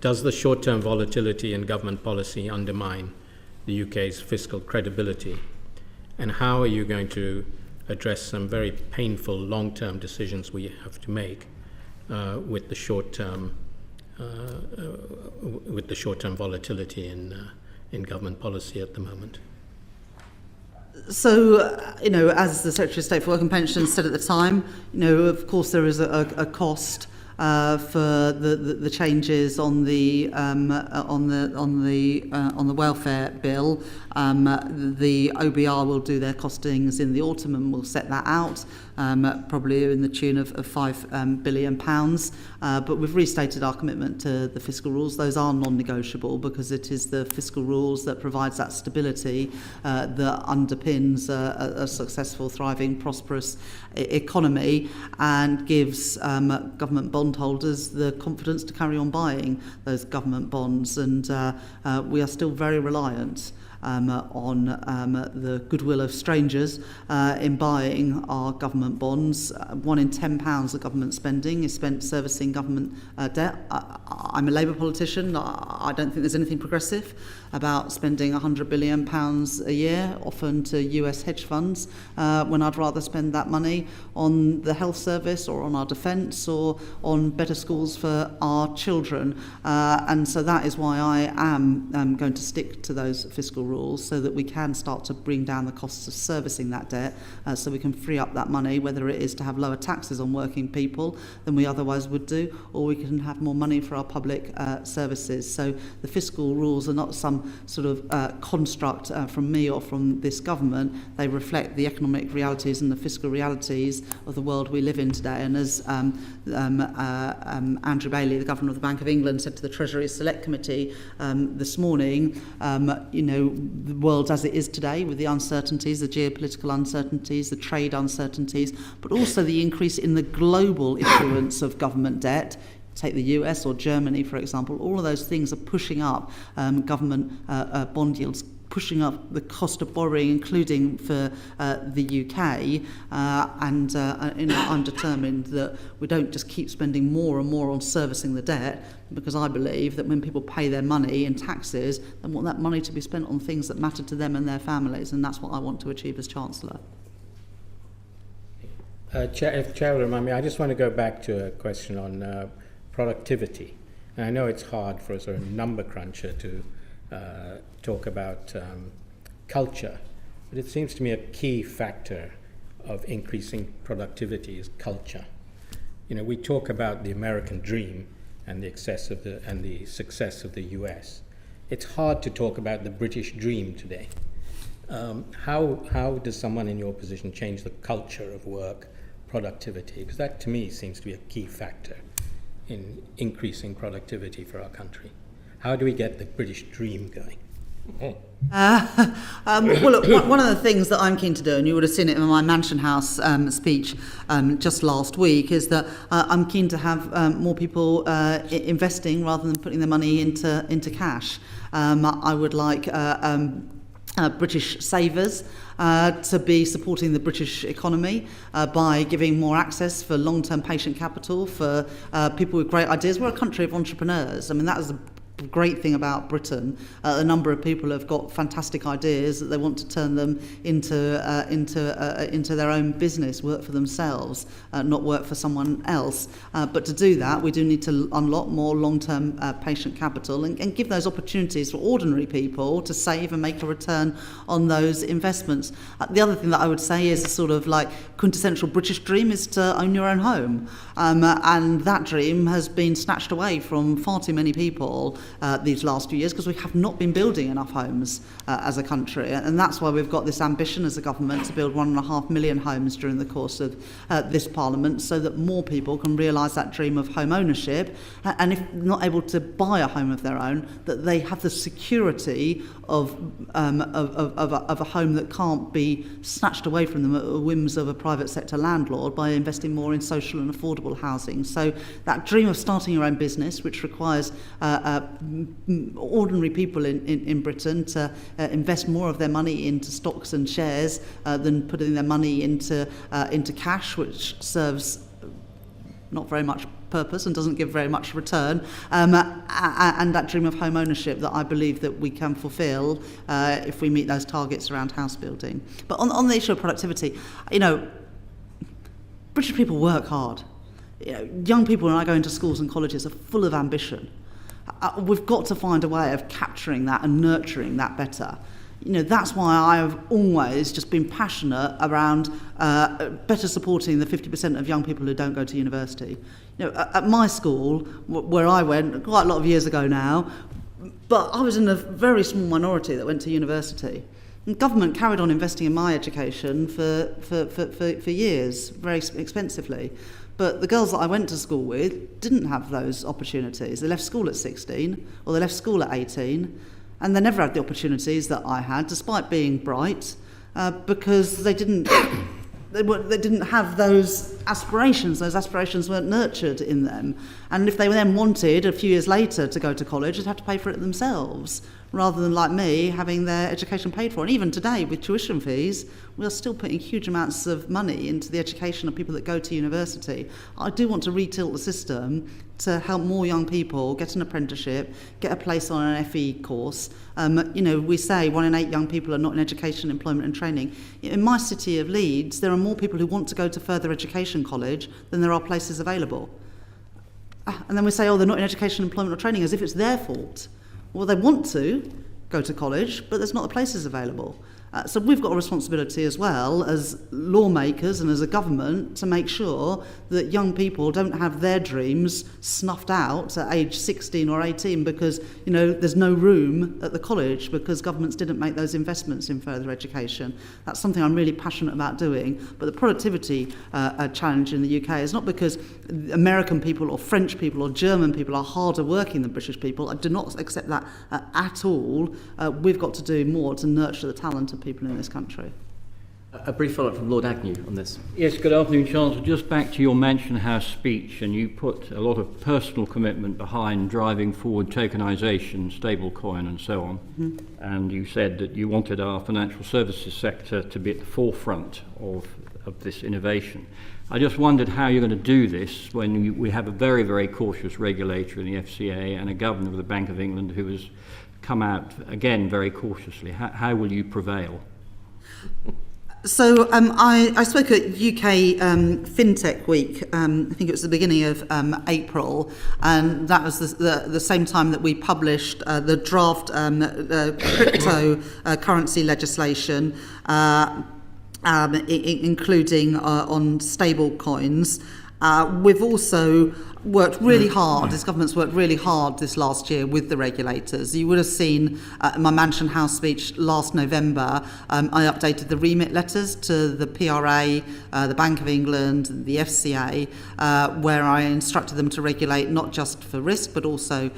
Does the short-term volatility in government policy undermine the UK's fiscal credibility? And how are you going to address some very painful long-term decisions we have to make with the short-term volatility in government policy at the moment? So, as the Secretary of State for Work and Pensions said at the time, of course there is a cost for the changes on the welfare bill. The OBR will do their costings in the autumn and will set that out, probably in the tune of £5 billion. But we've restated our commitment to the fiscal rules. Those are non-negotiable because it is the fiscal rules that provides that stability that underpins a successful, thriving, prosperous economy and gives government bondholders the confidence to carry on buying those government bonds. And we are still very reliant on the goodwill of strangers in buying our government bonds. £1 in £10 of government spending is spent servicing government debt. I'm a Labour politician. I don't think there's anything progressive about spending £100 billion a year, often to US hedge funds, when I'd rather spend that money on the health service or on our defence or on better schools for our children. And so that is why I am going to stick to those fiscal rules, so that we can start to bring down the costs of servicing that debt, so we can free up that money, whether it is to have lower taxes on working people than we otherwise would do, or we can have more money for our public services. So the fiscal rules are not some sort of construct from me or from this government. They reflect the economic realities and the fiscal realities of the world we live in today. And as Andrew Bailey, the Governor of the Bank of England, said to the Treasury Select Committee this morning, the world as it is today, with the uncertainties, the geopolitical uncertainties, the trade uncertainties, but also the increase in the global issuance of government debt. Take the US or Germany, for example. All of those things are pushing up government bond yields, pushing up the cost of borrowing, including for the UK. And I'm determined that we don't just keep spending more and more on servicing the debt, because I believe that when people pay their money in taxes, they want that money to be spent on things that matter to them and their families, and that's what I want to achieve as Chancellor. If Chair will remind me, I just want to go back to a question on productivity. And I know it's hard for a sort of number cruncher to talk about culture, but it seems to me a key factor of increasing productivity is culture. We talk about the American dream and the success of the US. It's hard to talk about the British dream today. How does someone in your position change the culture of work, productivity? Because that, to me, seems to be a key factor in increasing productivity for our country. How do we get the British dream going? Well, look, one of the things that I'm keen to do, and you would have seen it in my Mansion House speech just last week, is that I'm keen to have more people investing rather than putting their money into cash. I would like British savers to be supporting the British economy by giving more access for long-term patient capital for people with great ideas. We're a country of entrepreneurs. I mean, that is the great thing about Britain. A number of people have got fantastic ideas that they want to turn them into their own business, work for themselves, not work for someone else. But to do that, we do need to unlock more long-term patient capital and give those opportunities for ordinary people to save and make a return on those investments. The other thing that I would say is a sort of like quintessential British dream is to own your own home. And that dream has been snatched away from far too many people these last few years, because we have not been building enough homes as a country, and that's why we've got this ambition as a government to build 1.5 million homes during the course of this Parliament, so that more people can realise that dream of home ownership, and if not able to buy a home of their own, that they have the security of a home that can't be snatched away from them at the whims of a private sector landlord by investing more in social and affordable housing. So that dream of starting your own business, which requires ordinary people in Britain to invest more of their money into stocks and shares than putting their money into cash, which serves not very much purpose and doesn't give very much return, and that dream of home ownership that I believe that we can fulfil if we meet those targets around house building. But on the issue of productivity, British people work hard. Young people, when I go into schools and colleges, are full of ambition. We've got to find a way of capturing that and nurturing that better. That's why I've always just been passionate around better supporting the 50% of young people who don't go to university. At my school, where I went quite a lot of years ago now, but I was in a very small minority that went to university. And government carried on investing in my education for years, very expensively. But the girls that I went to school with didn't have those opportunities. They left school at 16, or they left school at 18, and they never had the opportunities that I had, despite being bright, because they didn't have those aspirations weren't nurtured in them. And if they then wanted, a few years later, to go to college, they'd have to pay for it themselves, rather than, like me, having their education paid for. And even today, with tuition fees, we are still putting huge amounts of money into the education of people that go to university. I do want to retilt the system to help more young people get an apprenticeship, get a place on an FE course. We say 1 in 8 young people are not in education, employment and training. In my city of Leeds, there are more people who want to go to further education college than there are places available. And then we say, they're not in education, employment or training, as if it's their fault. Well, they want to go to college, but there's not the places available. So we've got a responsibility as well as lawmakers and as a government to make sure that young people don't have their dreams snuffed out at age 16 or 18 because, there's no room at the college because governments didn't make those investments in further education. That's something I'm really passionate about doing. But the productivity challenge in the UK is not because American people or French people or German people are harder working than British people. I do not accept that at all. We've got to do more to nurture the talent of people in this country. A brief follow-up from Lord Agnew on this. Yes, good afternoon, Chancellor. Just back to your Mansion House speech, and you put a lot of personal commitment behind driving forward tokenisation, stablecoin and so on. Mm-hmm. And you said that you wanted our financial services sector to be at the forefront of this innovation. I just wondered how you're going to do this when we have a very, very cautious regulator in the FCA and a governor of the Bank of England who has come out, again, very cautiously. How will you prevail? So I spoke at UK FinTech Week, I think it was the beginning of April, and that was the same time that we published the draft cryptocurrency legislation, including on stable coins. We've also worked really hard, this government's worked really hard this last year with the regulators. You would have seen in my Mansion House speech last November, I updated the remit letters to the PRA, the Bank of England, the FCA, where I instructed them to regulate not just for risk but also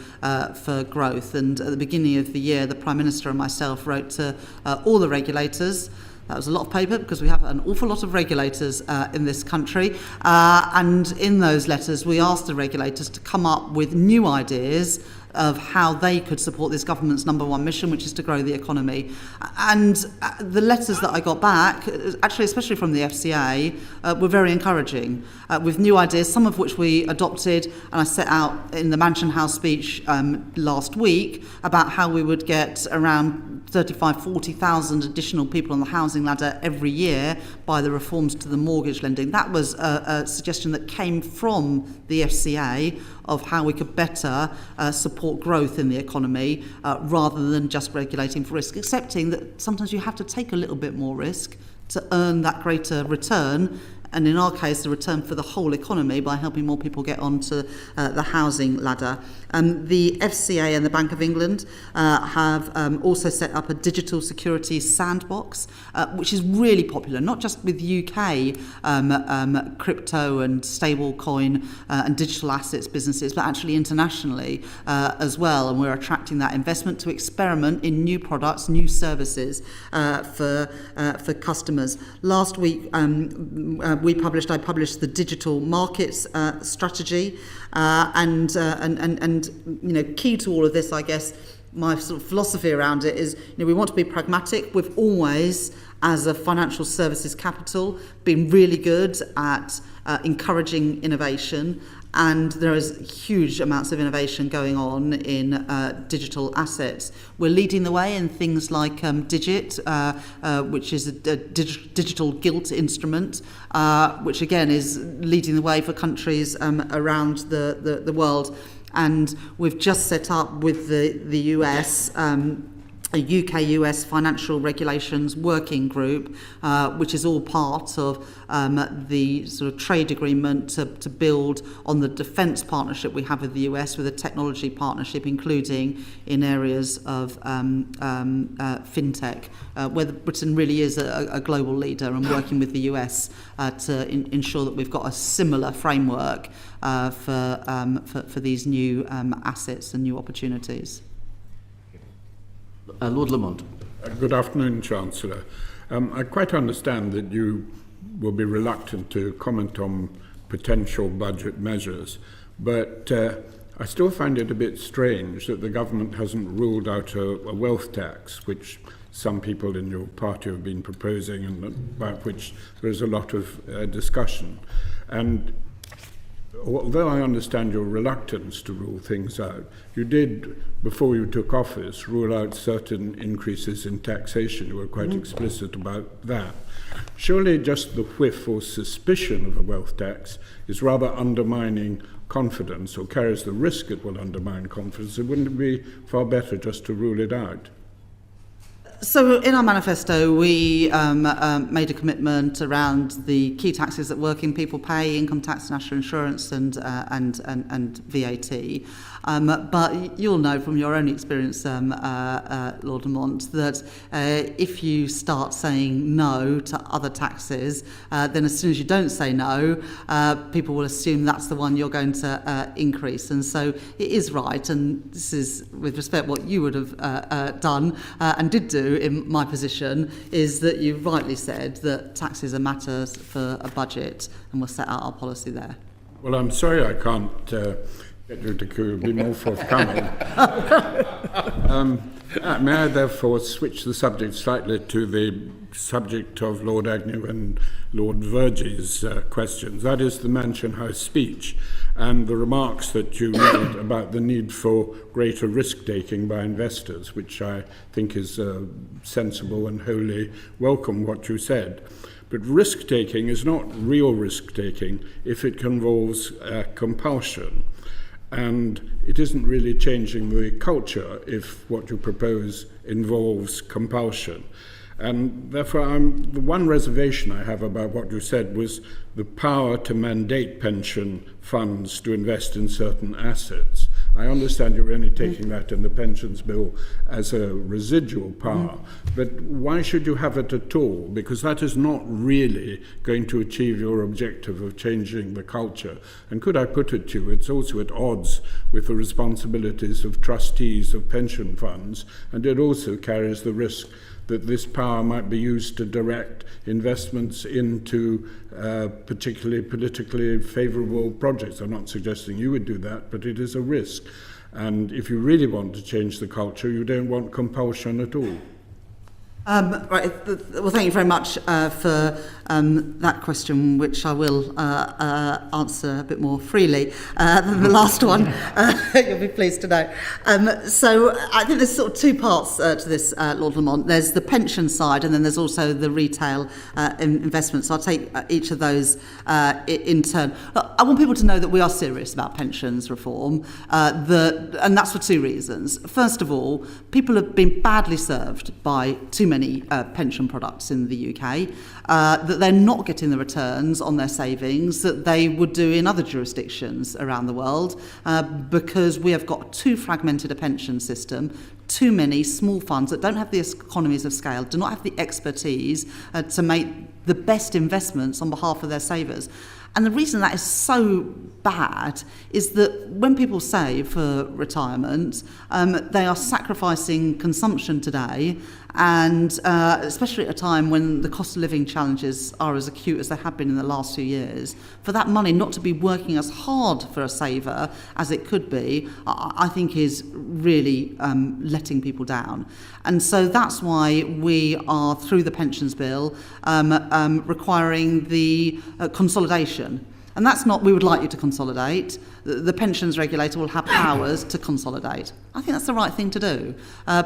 for growth. And at the beginning of the year, the Prime Minister and myself wrote to all the regulators. That was a lot of paper because we have an awful lot of regulators in this country. And in those letters, we asked the regulators to come up with new ideas of how they could support this government's number one mission, which is to grow the economy. And the letters that I got back, actually especially from the FCA, were very encouraging, with new ideas, some of which we adopted, and I set out in the Mansion House speech last week about how we would get around 40,000 additional people on the housing ladder every year by the reforms to the mortgage lending. That was a suggestion that came from the FCA of how we could better support growth in the economy rather than just regulating for risk, accepting that sometimes you have to take a little bit more risk to earn that greater return, and in our case the return for the whole economy by helping more people get onto the housing ladder. The FCA and the Bank of England have also set up a digital securities sandbox, which is really popular, not just with UK crypto and stablecoin and digital assets businesses, but actually internationally as well. And we're attracting that investment to experiment in new products, new services for customers. Last week, I published the digital markets strategy, and key to all of this, I guess, my sort of philosophy around it is, we want to be pragmatic. We've always, as a financial services capital, been really good at encouraging innovation. And there is huge amounts of innovation going on in digital assets. We're leading the way in things like Digit, which is a digital gilt instrument, which again is leading the way for countries around the world. And we've just set up with the US a UK-US financial regulations working group, which is all part of the sort of trade agreement to build on the defence partnership we have with the US, with a technology partnership, including in areas of fintech, where Britain really is a global leader, and working with the US to ensure that we've got a similar framework for these new assets and new opportunities. Lord Lamont. Good afternoon, Chancellor. I quite understand that you will be reluctant to comment on potential budget measures, but I still find it a bit strange that the government hasn't ruled out a wealth tax, which some people in your party have been proposing and about which there is a lot of discussion. And although I understand your reluctance to rule things out, you did, before you took office, rule out certain increases in taxation. You were quite explicit about that. Surely just the whiff or suspicion of a wealth tax is rather undermining confidence, or carries the risk it will undermine confidence. It wouldn't be far better just to rule it out? So in our manifesto, we made a commitment around the key taxes that working people pay: income tax, national insurance, and VAT. But you'll know from your own experience, Lord Lamont, that if you start saying no to other taxes, then as soon as you don't say no, people will assume that's the one you're going to increase. And so it is right, and this is, with respect, what you would have done and did do in my position, is that you rightly said that taxes are matters for a budget, and we'll set out our policy there. Well, I'm sorry I can't get you to be more forthcoming. May I therefore switch the subject slightly to the subject of Lord Agnew and Lord Vergey's questions. That is the Mansion House speech and the remarks that you made about the need for greater risk-taking by investors, which I think is sensible and wholly welcome what you said. But risk-taking is not real risk-taking if it involves compulsion. And it isn't really changing the culture if what you propose involves compulsion. And therefore, the one reservation I have about what you said was the power to mandate pension funds to invest in certain assets. I understand you're only taking that in the pensions bill as a residual power, but why should you have it at all? Because that is not really going to achieve your objective of changing the culture. And could I put it to you, it's also at odds with the responsibilities of trustees of pension funds, and it also carries the risk that this power might be used to direct investments into particularly politically favourable projects. I'm not suggesting you would do that, but it is a risk. And if you really want to change the culture, you don't want compulsion at all. Right. Well, thank you very much for that question, which I will answer a bit more freely than the last one. You'll be pleased to know. So I think there's sort of two parts to this, Lord Lamont. There's the pension side, and then there's also the retail investment. So I'll take each of those in turn. I want people to know that we are serious about pensions reform, and that's for two reasons. First of all, people have been badly served by too many pension products in the UK, that they're not getting the returns on their savings that they would do in other jurisdictions around the world, because we have got too fragmented a pension system, too many small funds that don't have the economies of scale, do not have the expertise to make the best investments on behalf of their savers. And the reason that is so bad is that when people save for retirement, they are sacrificing consumption today, and especially at a time when the cost of living challenges are as acute as they have been in the last 2 years, for that money not to be working as hard for a saver as it could be, I think is really letting people down. And so that's why we are, through the pensions bill, requiring the consolidation. And that's not, we would like you to consolidate. The pensions regulator will have powers to consolidate. I think that's the right thing to do,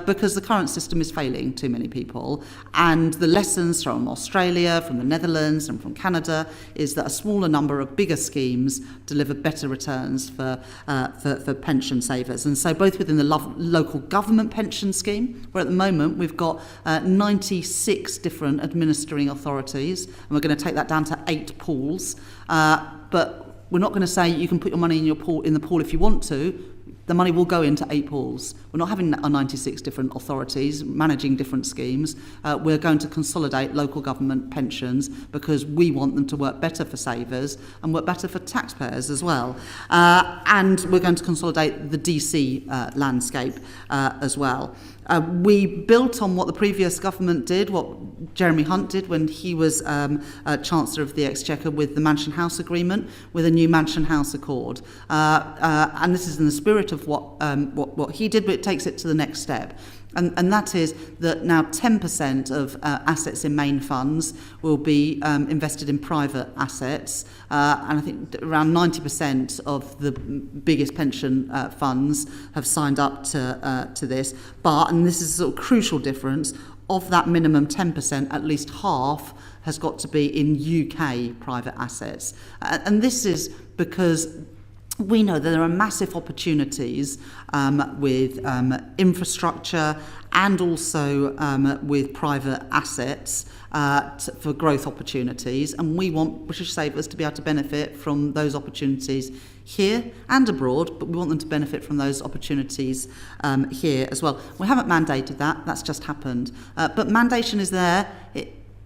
because the current system is failing too many people. And the lessons from Australia, from the Netherlands and from Canada is that a smaller number of bigger schemes deliver better returns for pension savers. And so both within the local government pension scheme, where at the moment we've got 96 different administering authorities, and we're going to take that down to 8 pools, but we're not going to say you can put your money in the pool if you want to. the money will go into 8 pools. We're not having 96 different authorities managing different schemes. We're going to consolidate local government pensions because we want them to work better for savers and work better for taxpayers as well. And we're going to consolidate the DC landscape as well. We built on what the previous government did, what Jeremy Hunt did when he was Chancellor of the Exchequer with the Mansion House Agreement, with a new Mansion House Accord. And this is in the spirit of what he did, but it takes it to the next step. And that is that now 10% of assets in main funds will be invested in private assets. And I think around 90% of the biggest pension funds have signed up to this. But, and this is a sort of crucial difference, of that minimum 10%, at least half has got to be in UK private assets. And this is because we know that there are massive opportunities with infrastructure and also with private assets for growth opportunities, and we want British savers to be able to benefit from those opportunities here and abroad, but we want them to benefit from those opportunities here as well. We haven't mandated that, that's just happened. But mandation is there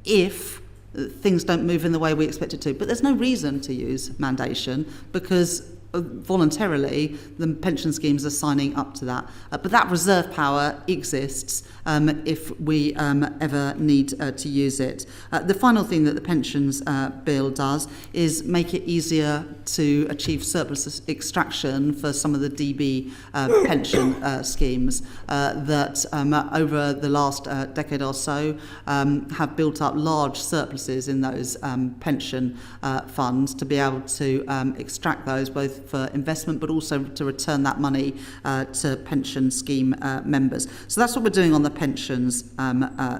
if things don't move in the way we expect it to. But there's no reason to use mandation because voluntarily the pension schemes are signing up to that. But that reserve power exists if we ever need to use it. The final thing that the pensions bill does is make it easier to achieve surplus extraction for some of the DB pension schemes that over the last decade or so have built up large surpluses in those pension funds to be able to extract those both for investment but also to return that money to pension scheme members. So that's what we're doing on the pensions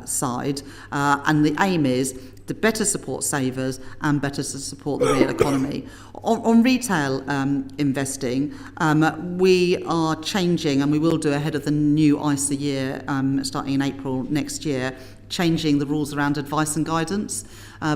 side, and the aim is to better support savers and better to support the real economy. On retail investing, we are changing, and we will do ahead of the new ISA year starting in April next year, changing the rules around advice and guidance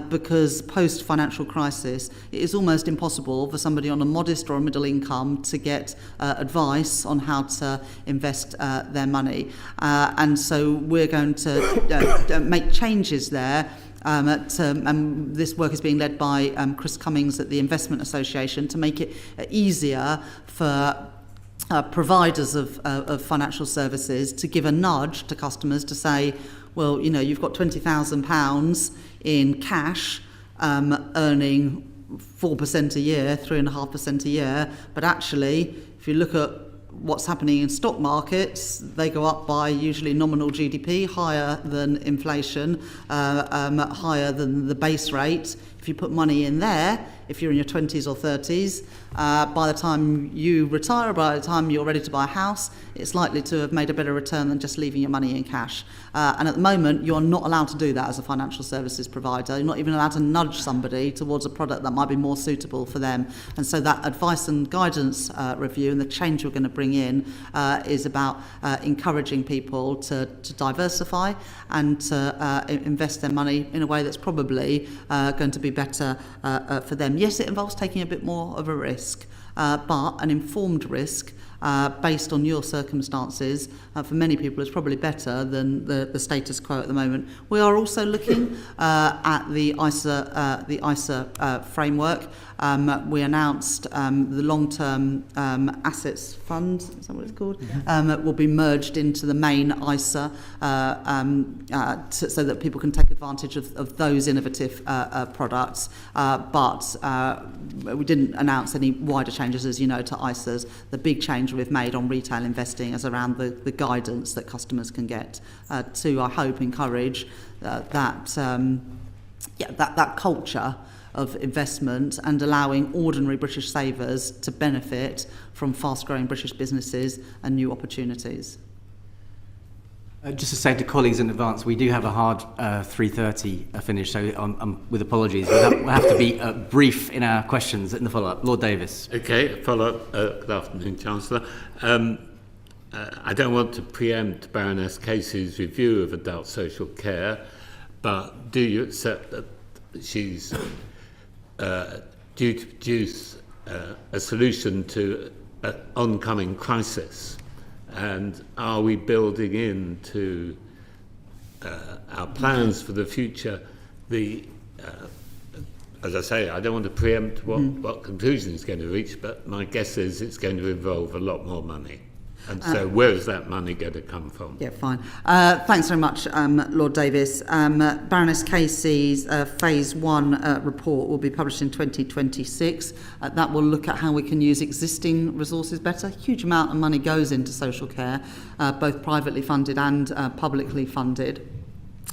because post-financial crisis it is almost impossible for somebody on a modest or a middle income to get advice on how to invest their money. And so we're going to make changes there. This work is being led by Chris Cummings at the Investment Association to make it easier for providers of financial services to give a nudge to customers to say, well, you know, you've got £20,000 in cash earning 4% a year, 3.5% a year, but actually, if you look at what's happening in stock markets, they go up by usually nominal GDP, higher than inflation, higher than the base rate. If you put money in there, if you're in your 20s or 30s, by the time you retire, by the time you're ready to buy a house, it's likely to have made a better return than just leaving your money in cash. And at the moment, you're not allowed to do that as a financial services provider. You're not even allowed to nudge somebody towards a product that might be more suitable for them. And so that advice and guidance review and the change we're going to bring in is about encouraging people to diversify and to invest their money in a way that's probably going to be better for them. Yes, it involves taking a bit more of a risk, but an informed risk based on your circumstances for many people is probably better than the status quo at the moment. We are also looking at the ISA framework. We announced the long-term assets fund, is that what it's called? Will be merged into the main ISA so that people can take advantage of those innovative products. But we didn't announce any wider changes, as you know, to ISAs. The big change we've made on retail investing is around the guidance that customers can get to, I hope, encourage that culture of investment and allowing ordinary British savers to benefit from fast-growing British businesses and new opportunities. Just to say to colleagues in advance, we do have a hard 3:30 finish, so with apologies, we'll have to be brief in our questions in the follow-up. Lord Davis. Okay, follow-up. Good afternoon, Chancellor. I don't want to preempt Baroness Casey's review of adult social care, but do you accept that she's due to produce a solution to oncoming crisis? And are we building into our plans for the future as I say, I don't want to preempt what conclusion it's going to reach, but my guess is it's going to involve a lot more money. And so where is that money going to come from? Yeah, fine. Thanks very much, Lord Davis. Baroness Casey's Phase 1 report will be published in 2026. That will look at how we can use existing resources better. A huge amount of money goes into social care, both privately funded and publicly funded.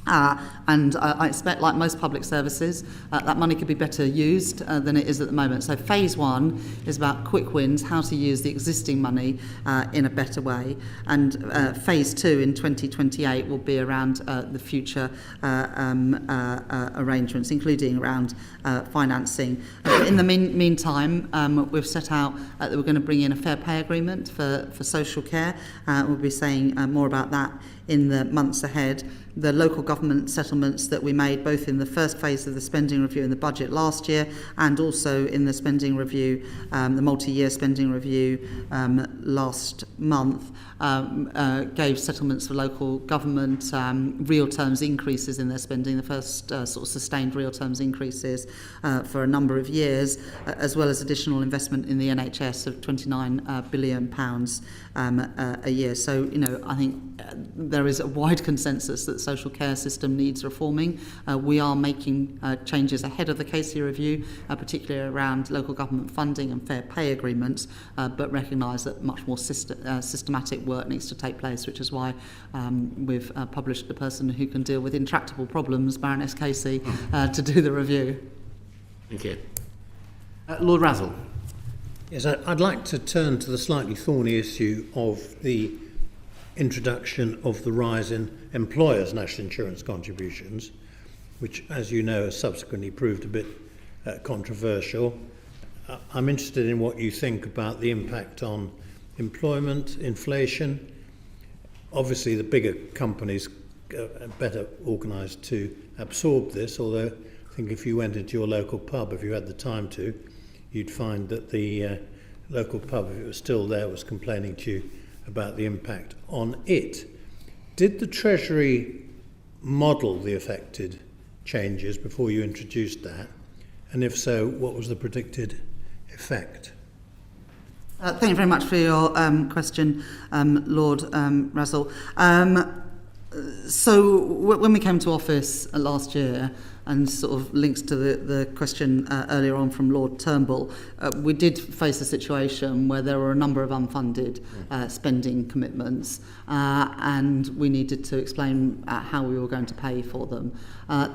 And I expect, like most public services, that money could be better used than it is at the moment. So phase 1 is about quick wins, how to use the existing money in a better way. And phase 2 in 2028 will be around the future arrangements, including around financing. In the meantime, we've set out that we're going to bring in a fair pay agreement for social care. We'll be saying more about that in the months ahead. The local government settlements that we made both in the first phase of the spending review in the budget last year and also in the spending review, the multi-year spending review last month, gave settlements for local government real terms increases in their spending, the first sort of sustained real terms increases for a number of years, as well as additional investment in the NHS of £29 billion a year. So, I think there is a wide consensus that the social care system needs reforming. We are making changes ahead of the Casey review, particularly around local government funding and fair pay agreements, but recognise that much more systematic work needs to take place, which is why we've published the person who can deal with intractable problems, Baroness Casey, to do the review. Thank you. Lord Razzle. Yes, I'd like to turn to the slightly thorny issue of the introduction of the rise in employers' national insurance contributions, which, as you know, has subsequently proved a bit controversial. I'm interested in what you think about the impact on employment, inflation. Obviously, the bigger companies are better organised to absorb this, although I think if you went into your local pub, if you had the time to, you'd find that the local pub, if it was still there, was complaining to you about the impact on it. Did the Treasury model the affected changes before you introduced that? And if so, what was the predicted effect? Thank you very much for your question, Lord Razzle. So when we came to office last year, and sort of links to the question earlier on from Lord Turnbull, we did face a situation where there were a number of unfunded spending commitments, and we needed to explain how we were going to pay for them.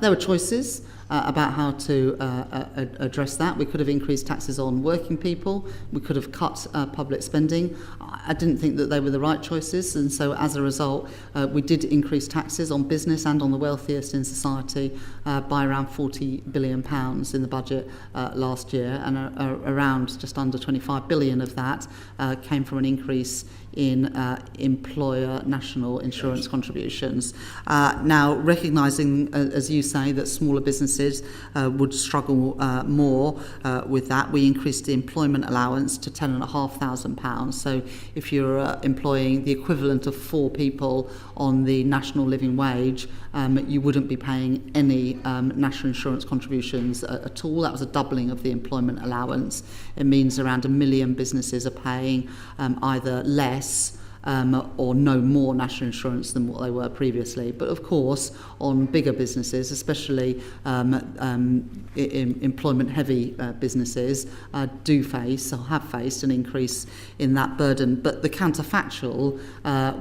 There were choices about how to address that. We could have increased taxes on working people. We could have cut public spending. I didn't think that they were the right choices, and so as a result, we did increase taxes on business and on the wealthiest in society by around £40 billion in the budget last year, and around just under 25 billion of that came from an increase in employer national insurance contributions. Now, recognising, as you say, that smaller businesses would struggle more with that, we increased the employment allowance to £10,500. So if you're employing the equivalent of 4 people on the national living wage, you wouldn't be paying any national insurance contributions at all. That was a doubling of the employment allowance. It means around 1 million businesses are paying either less or no more national insurance than what they were previously. But of course, on bigger businesses, especially employment-heavy businesses, do face or have faced an increase in that burden. But the counterfactual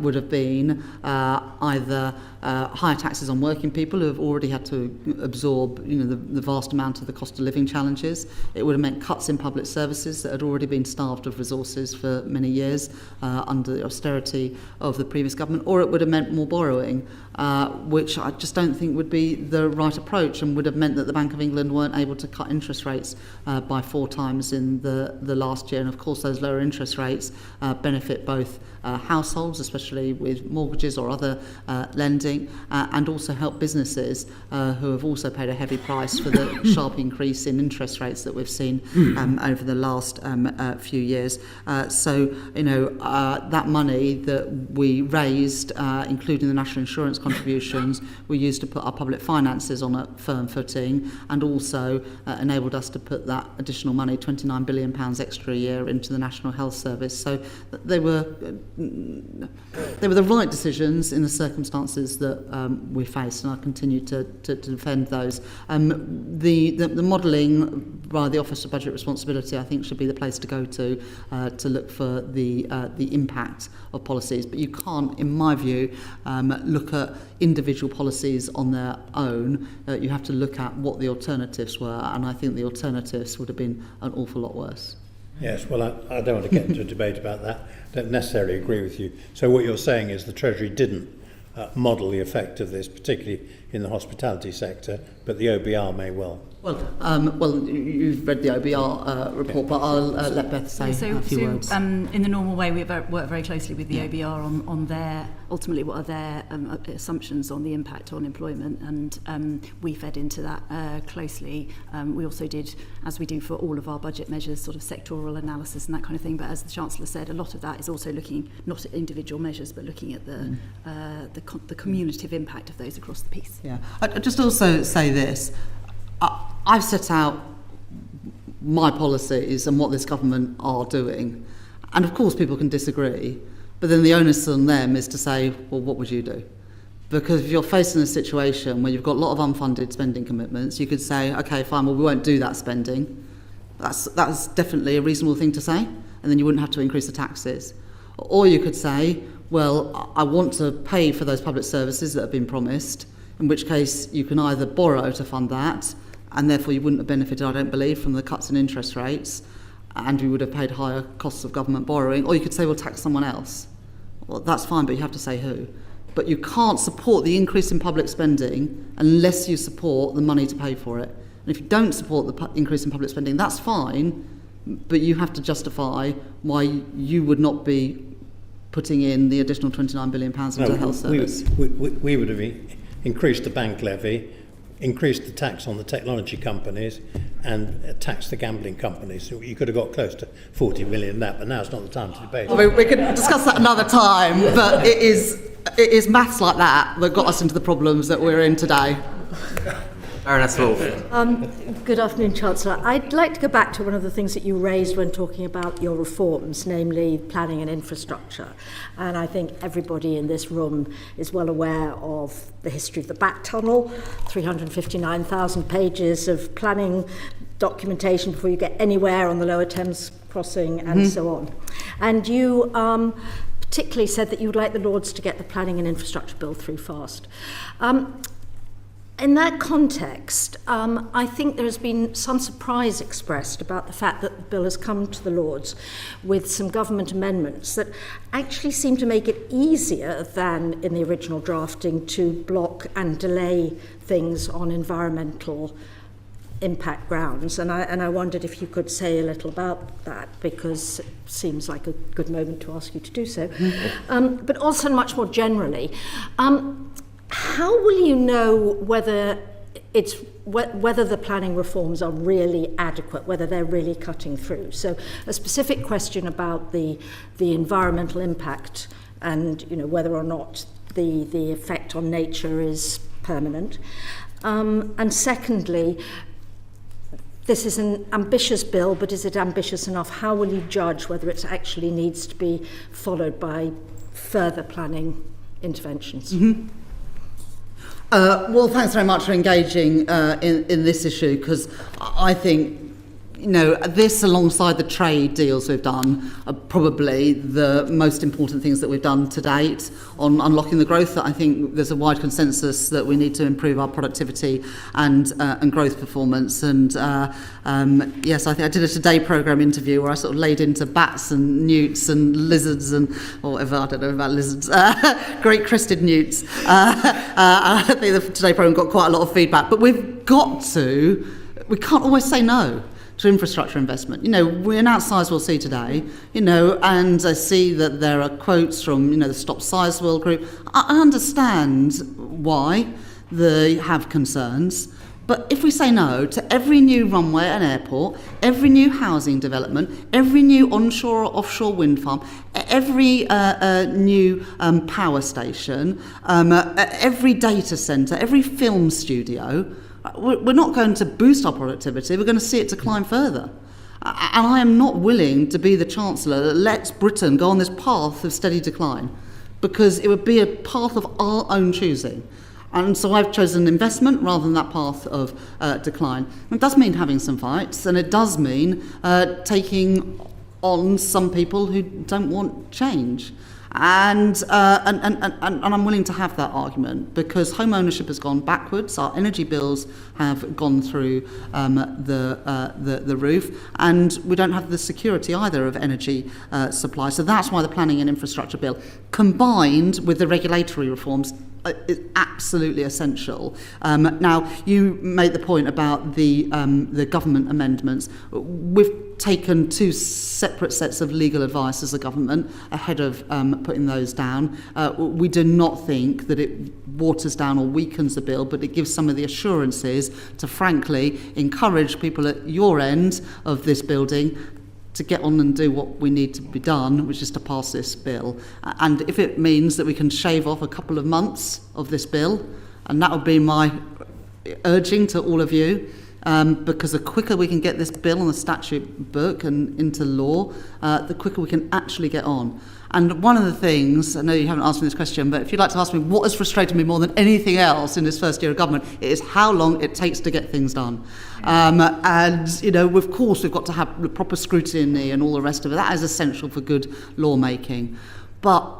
would have been either higher taxes on working people who have already had to absorb, the vast amount of the cost of living challenges. It would have meant cuts in public services that had already been starved of resources for many years under the austerity austerity of the previous government, or it would have meant more borrowing, which I just don't think would be the right approach, and would have meant that the Bank of England weren't able to cut interest rates by 4 times in the last year. And of course those lower interest rates benefit both households, especially with mortgages or other lending, and also help businesses who have also paid a heavy price for the sharp increase in interest rates that we've seen over the last few years. So, that money that we raised, including the national insurance contributions, we used to put our public finances on a firm footing, and also enabled us to put that additional money, £29 billion extra a year, into the National Health Service. So they were the right decisions in the circumstances that we faced, and I continue to defend those. The modelling by the Office of Budget Responsibility, I think, should be the place to go to look for the impact of policies. But you can't, in my view, look at individual policies on their own. You have to look at what the alternatives were, and I think the alternatives would have been an awful lot worse. Yes, well, I don't want to get into a debate about that. I don't necessarily agree with you. So what you're saying is the Treasury didn't model the effect of this, particularly in the hospitality sector, but the OBR may well. Well, you've read the OBR report, but I'll let Beth say a few words. In the normal way, we work very closely with the OBR on their, ultimately, what are their assumptions on the impact on employment, and we fed into that closely. We also did, as we do for all of our budget measures, sort of sectoral analysis and that kind of thing, but as the Chancellor said, a lot of that is also looking not at individual measures, but looking at the cumulative impact of those across the piece. Yeah, I'd just also say this. I've set out my policies and what this government are doing, and of course people can disagree, but then the onus on them is to say, well, what would you do? Because if you're facing a situation where you've got a lot of unfunded spending commitments, you could say, okay, fine, well, we won't do that spending. That's definitely a reasonable thing to say, and then you wouldn't have to increase the taxes. Or you could say, well, I want to pay for those public services that have been promised, in which case you can either borrow to fund that, and therefore you wouldn't have benefited, I don't believe, from the cuts in interest rates, and we would have paid higher costs of government borrowing. Or you could say, well, tax someone else. Well, that's fine, but you have to say who. But you can't support the increase in public spending unless you support the money to pay for it. And if you don't support the increase in public spending, that's fine, but you have to justify why you would not be putting in the additional £29 billion into the health service. We would have increased the bank levy, increased the tax on the technology companies, and taxed the gambling companies. So you could have got close to 40 million in that, but now it's not the time to debate. We could discuss that another time, but it is maths like that got us into the problems that we're in today. Baroness Wolf. Good afternoon, Chancellor. I'd like to go back to one of the things that you raised when talking about your reforms, namely planning and infrastructure. And I think everybody in this room is well aware of the history of the back tunnel, 359,000 pages of planning documentation before you get anywhere on the Lower Thames crossing and so on. And you particularly said that you would like the Lords to get the planning and infrastructure bill through fast. In that context, I think there has been some surprise expressed about the fact that the bill has come to the Lords with some government amendments that actually seem to make it easier than in the original drafting to block and delay things on environmental impact grounds. And I wondered if you could say a little about that, because it seems like a good moment to ask you to do so. But also much more generally, how will you know whether the planning reforms are really adequate, whether they're really cutting through? So a specific question about the environmental impact and whether or not the effect on nature is permanent. And secondly, this is an ambitious bill, but is it ambitious enough? How will you judge whether it actually needs to be followed by further planning interventions? Well, thanks very much for engaging in this issue, because I think this alongside the trade deals we've done are probably the most important things that we've done to date on unlocking the growth. That I think there's a wide consensus that we need to improve our productivity and growth performance. And yes, I think I did a Today programme interview where I sort of laid into bats and newts and lizards and or whatever, I don't know about lizards, great crested newts. I think the Today programme got quite a lot of feedback, but we can't always say no to infrastructure investment. We announced Sizewell C today, and I see that there are quotes from, the Stop Sizewell group. I understand why they have concerns, but if we say no to every new runway and airport, every new housing development, every new onshore or offshore wind farm, every new power station, every data centre, every film studio, we're not going to boost our productivity, we're going to see it decline further. And I am not willing to be the Chancellor that lets Britain go on this path of steady decline, because it would be a path of our own choosing. And so I've chosen investment rather than that path of decline. It does mean having some fights, and it does mean taking on some people who don't want change. And I'm willing to have that argument, because home ownership has gone backwards, our energy bills have gone through the roof, and we don't have the security either of energy supply. So that's why the planning and infrastructure bill, combined with the regulatory reforms, is absolutely essential. Now, you made the point about the government amendments. We've taken two separate sets of legal advice as a government ahead of putting those down. We do not think that it waters down or weakens the bill, but it gives some of the assurances to, frankly, encourage people at your end of this building to get on and do what we need to be done, which is to pass this bill. And if it means that we can shave off a couple of months of this bill, and that would be my urging to all of you, because the quicker we can get this bill on the statute book and into law, the quicker we can actually get on. And one of the things, I know you haven't asked me this question, but if you'd like to ask me what has frustrated me more than anything else in this first year of government, it is how long it takes to get things done. And, of course, we've got to have the proper scrutiny and all the rest of it. That is essential for good lawmaking. But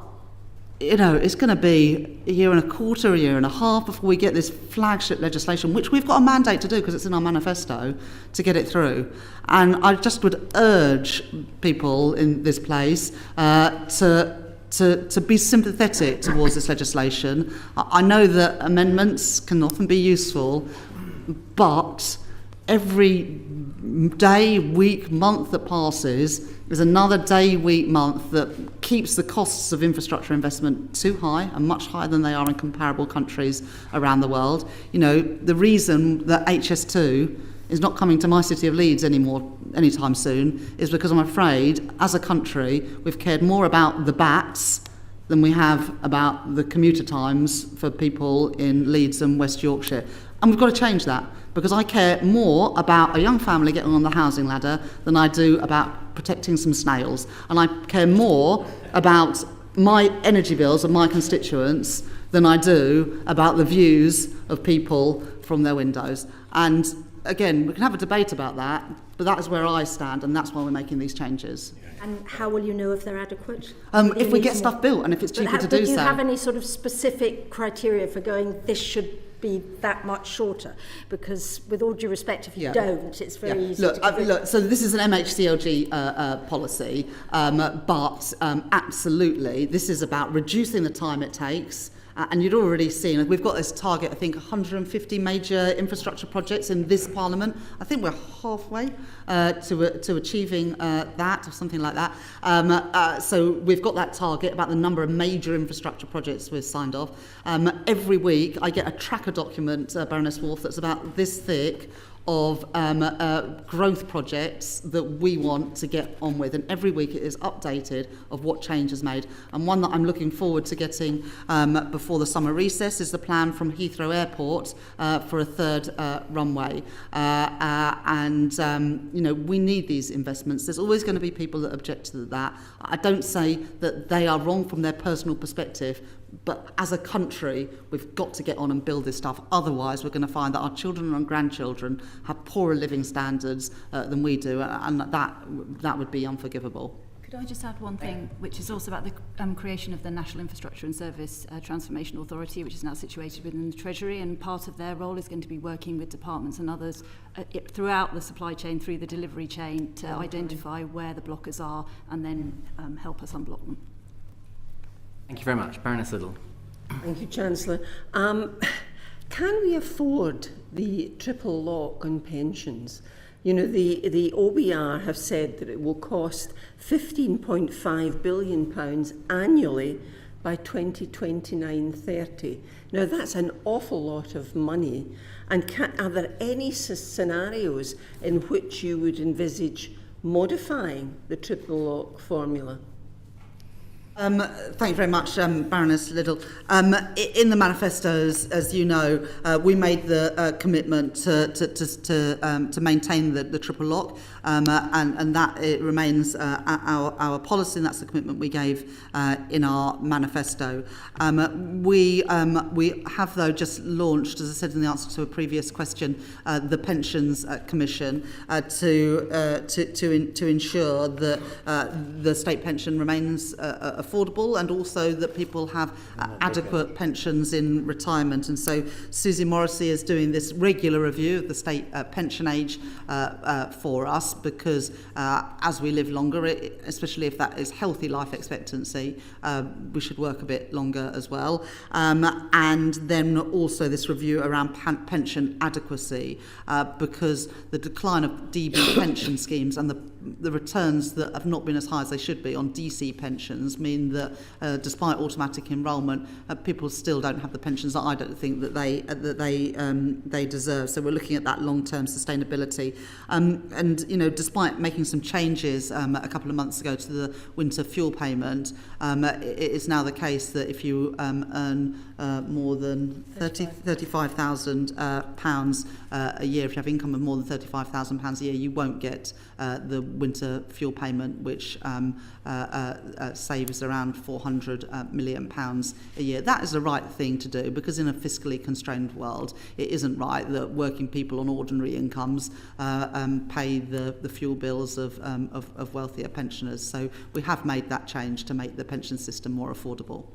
it's going to be a year and a quarter, a year and a half before we get this flagship legislation, which we've got a mandate to do because it's in our manifesto, to get it through. And I just would urge people in this place to be sympathetic towards this legislation. I know that amendments can often be useful, but every day, week, month that passes is another day, week, month that keeps the costs of infrastructure investment too high and much higher than they are in comparable countries around the world. The reason that HS2 is not coming to my city of Leeds anytime soon is because I'm afraid, as a country, we've cared more about the bats than we have about the commuter times for people in Leeds and West Yorkshire. And we've got to change that, because I care more about a young family getting on the housing ladder than I do about protecting some snails. And I care more about my energy bills and my constituents than I do about the views of people from their windows. And again, we can have a debate about that, but that is where I stand, and that's why we're making these changes. And how will you know if they're adequate? If we get stuff built and if it's cheaper to do so. Do you have any sort of specific criteria for going, this should be that much shorter? Because with all due respect, if you don't, it's very easy to look, so this is an MHCLG policy, but absolutely, this is about reducing the time it takes. And you'd already seen, we've got this target, I think, 150 major infrastructure projects in this Parliament. I think we're halfway to achieving that, or something like that. So we've got that target about the number of major infrastructure projects we've signed off. Every week I get a tracker document, Baroness Wolf, that's about this thick, of growth projects that we want to get on with, and every week it is updated of what change is made. And one that I'm looking forward to getting before the summer recess is the plan from Heathrow Airport for a third runway. We need these investments. There's always going to be people that object to that. I don't say that they are wrong from their personal perspective, But as a country, we've got to get on and build this stuff. Otherwise, we're going to find that our children and grandchildren have poorer living standards than we do, and that would be unforgivable. Could I just add one thing, which is also about the creation of the National Infrastructure and Service Transformation Authority, which is now situated within the Treasury, and part of their role is going to be working with departments and others throughout the supply chain, through the delivery chain, to identify where the blockers are and then help us unblock them. Thank you very much. Baroness Liddell. Thank you, Chancellor. Can we afford the triple lock on pensions? You know, the OBR have said that it will cost £15.5 billion annually by 2029-30. Now, that's an awful lot of money. And are there any scenarios in which you would envisage modifying the triple lock formula? Thank you very much, Baroness Liddell. In the manifestos, as you know, we made the commitment to maintain the triple lock, and that it remains our policy, and that's the commitment we gave in our manifesto. We have, though, just launched, as I said in the answer to a previous question, the Pensions Commission to ensure that the state pension remains affordable, and also that people have adequate pensions in retirement. And so Susie Morrissey is doing this regular review of the state pension age for us, because as we live longer, especially if that is healthy life expectancy, we should work a bit longer as well. And then also this review around pension adequacy, because the decline of DB pension schemes and the returns that have not been as high as they should be on DC pensions mean that despite automatic enrolment, people still don't have the pensions that I don't think that they deserve. So we're looking at that long-term sustainability. And you know, despite making some changes a couple of months ago to the winter fuel payment, it is now the case that if you earn more than £35,000 a year, if you have income of more than £35,000 a year, you won't get the winter fuel payment, which saves around £400 million a year. That is the right thing to do, because in a fiscally constrained world, it isn't right that working people on ordinary incomes pay the fuel bills of wealthier pensioners. So we have made that change to make the pension system more affordable.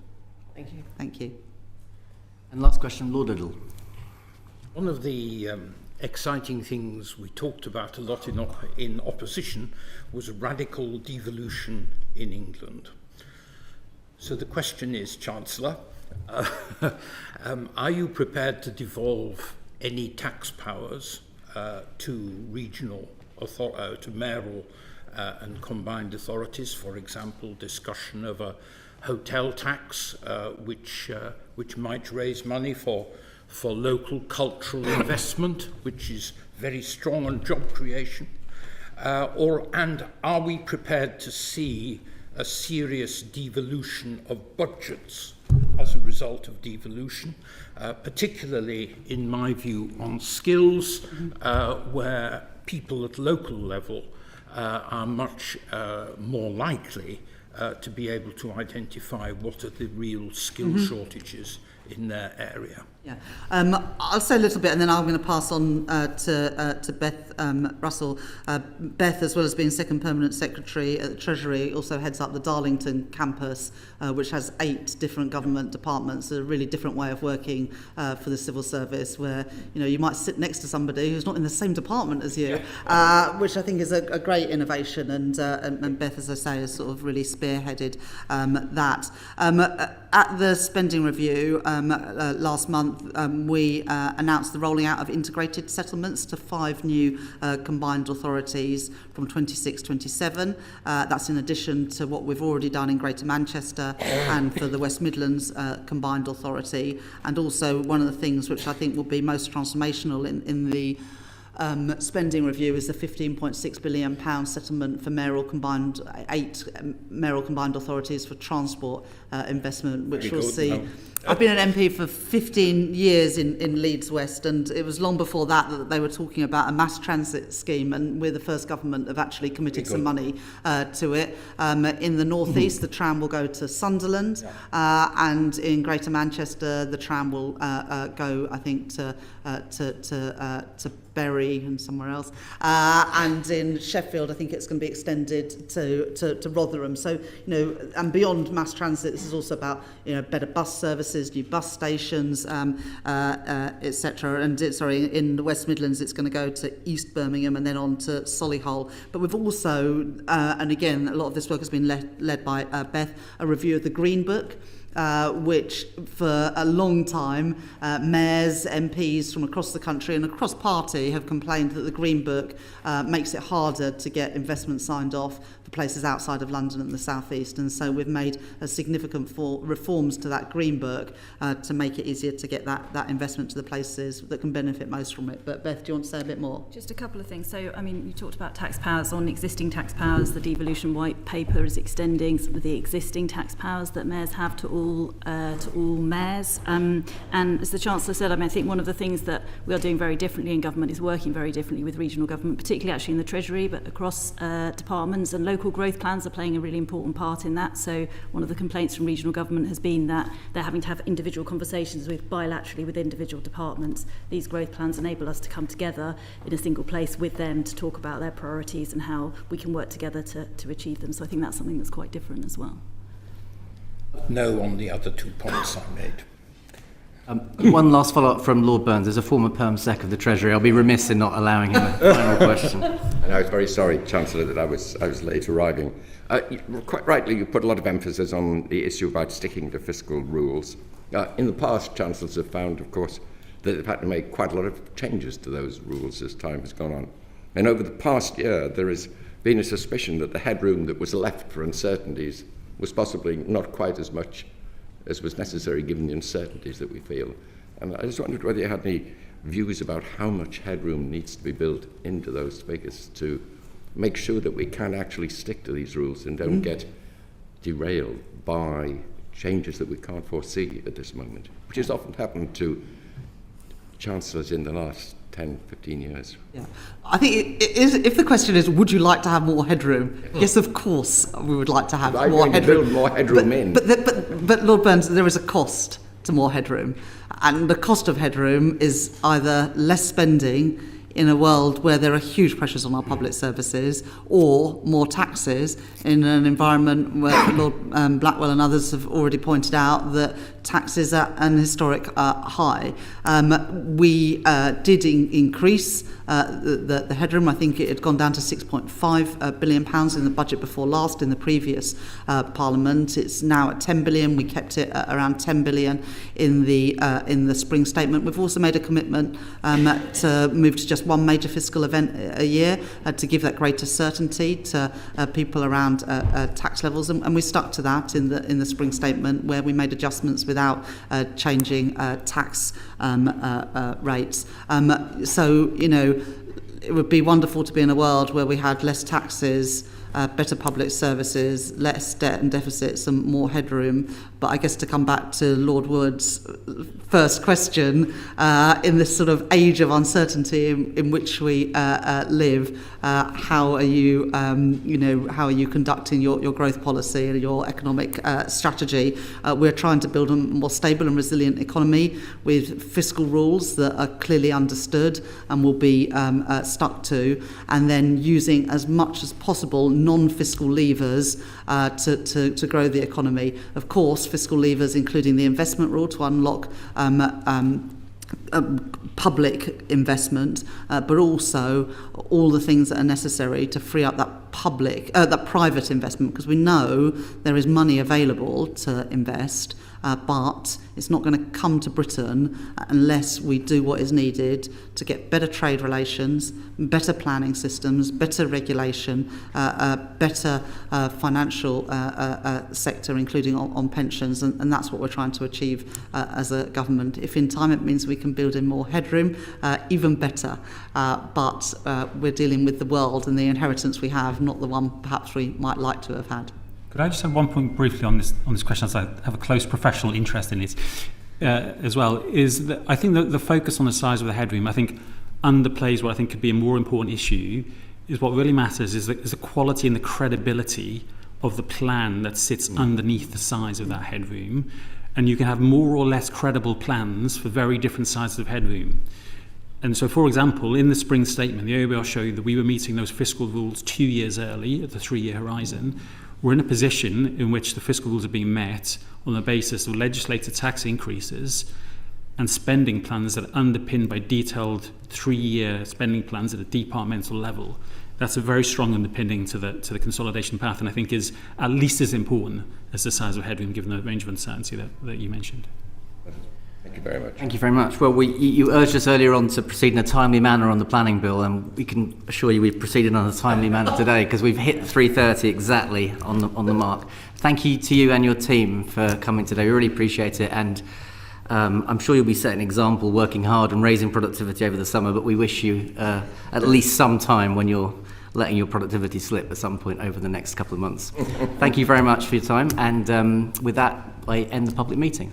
Thank you. Thank you. And last question, Lord Liddell. One of the exciting things we talked about a lot in opposition was radical devolution in England. So the question is, Chancellor, are you prepared to devolve any tax powers to regional to mayoral and combined authorities? For example, discussion of a hotel tax, which might raise money for local cultural investment, which is very strong on job creation? And are we prepared to see a serious devolution of budgets as a result of devolution, particularly, in my view, on skills, where people at local level are much more likely to be able to identify what are the real skill shortages in their area? Yeah, I'll say a little bit, and then I'm going to pass on to Beth Russell. Beth, as well as being second permanent secretary at the Treasury, also heads up the Darlington campus, which has 8 different government departments. A really different way of working for the civil service, where you might sit next to somebody who's not in the same department as you, which I think is a great innovation. And Beth, as I say, has sort of really spearheaded that. At the spending review last month, we announced the rolling out of integrated settlements to 5 new combined authorities from 26-27. That's in addition to what we've already done in Greater Manchester and for the West Midlands combined authority. And also one of the things which I think will be most transformational in the spending review is the £15.6 billion settlement for mayoral combined authorities for transport investment, which will see. I've been an MP for 15 years in Leeds West, and it was long before that they were talking about a mass transit scheme, and we're the first government that have actually committed some money to it. In the North East, the tram will go to Sunderland, and in Greater Manchester, the tram will go, I think, to Bury and somewhere else, and in Sheffield I think it's going to be extended to Rotherham. So, and beyond mass transit, this is also about better bus services, new bus stations, etc. And in the West Midlands it's going to go to East Birmingham and then on to Solihull. But we've also, and again a lot of this work has been led by Beth, a review of the Green Book. Which for a long time mayors, MPs from across the country and across party have complained that the Green Book makes it harder to get investment signed off for places outside of London and the South East, and so we've made a significant reforms to that Green Book to make it easier to get that investment to the places that can benefit most from it. But Beth, do you want to say a bit more? Just a couple of things. So, you talked about tax powers on existing tax powers. The devolution white paper is extending the existing tax powers that mayors have to all mayors. And as the Chancellor said, I think one of the things that we are doing very differently in government is working very differently with regional government, particularly actually in the Treasury, but across departments, and local growth plans are playing a really important part in that. So one of the complaints from regional government has been that they're having to have individual conversations bilaterally with individual departments. These growth plans enable us to come together in a single place with them to talk about their priorities and how we can work together to achieve them. So I think that's something that's quite different as well. No on the other 2 points I made. One last follow-up from Lord Burns. As a former Perm Sec of the Treasury, I'll be remiss in not allowing him a final question. And I was very sorry, Chancellor, that I was late arriving. Quite rightly, you put a lot of emphasis on the issue about sticking to fiscal rules. In the past, Chancellors have found, of course, that they've had to make quite a lot of changes to those rules as time has gone on. And over the past year, there has been a suspicion that the headroom that was left for uncertainties was possibly not quite as much as was necessary given the uncertainties that we feel. And I just wondered whether you had any views about how much headroom needs to be built into those figures to make sure that we can actually stick to these rules and don't get derailed by changes that we can't foresee at this moment, which has often happened to Chancellors in the last 10, 15 years. Yeah. I think if the question is, would you like to have more headroom? Yes, of course we would like to have more headroom. Build more headroom But Lord Burns, there is a cost to more headroom. And the cost of headroom is either less spending in a world where there are huge pressures on our public services, or more taxes in an environment where Lord Blackwell and others have already pointed out that taxes are an historic high. We did increase the headroom. I think it had gone down to £6.5 billion in the budget before last in the previous Parliament. It's now at 10 billion. We kept it at around 10 billion in the spring statement. We've also made a commitment to move to just one major fiscal event a year to give that greater certainty to people around tax levels, and we stuck to that in the spring statement, where we made adjustments without changing tax rates. So, it would be wonderful to be in a world where we had less taxes, better public services, less debt and deficits, and more headroom. But I guess to come back to Lord Wood's first question, in this sort of age of uncertainty in which we live, how are you, how are you conducting your growth policy and your economic strategy? We're trying to build a more stable and resilient economy with fiscal rules that are clearly understood and will be stuck to, and then using as much as possible non-fiscal levers to grow the economy. Of course, fiscal levers including the investment rule to unlock public investment, but also all the things that are necessary to free up that private investment, because we know there is money available to invest, but It's not going to come to Britain unless we do what is needed to get better trade relations, better planning systems, better regulation, better financial sector, including on pensions, and that's what we're trying to achieve as a government. If in time it means we can build in more headroom, even better. But we're dealing with the world and the inheritance we have, not the one perhaps we might like to have had. Could I just have one point briefly on this question, as I have a close professional interest in it as well, is that I think the focus on the size of the headroom, I think, underplays what I think could be a more important issue. Is what really matters is the quality and the credibility of the plan that sits underneath the size of that headroom. And you can have more or less credible plans for very different sizes of headroom. And so, for example, in the spring statement, the OBR showed that we were meeting those fiscal rules 2 years early at the 3-year horizon. We're in a position in which the fiscal rules are being met on the basis of legislated tax increases and spending plans that are underpinned by detailed 3-year spending plans at a departmental level. That's a very strong underpinning to the consolidation path, and I think is at least as important as the size of headroom, given the range of uncertainty that you mentioned. Thank you very much. Thank you very much. Well, you urged us earlier on to proceed in a timely manner on the planning bill, and we can assure you we've proceeded on a timely manner today because we've hit 3:30 exactly on the mark. Thank you to you and your team for coming today. We really appreciate it, and I'm sure you'll be setting an example, working hard and raising productivity over the summer, but we wish you at least some time when you're letting your productivity slip at some point over the next couple of months. Thank you very much for your time, and with that, I end the public meeting.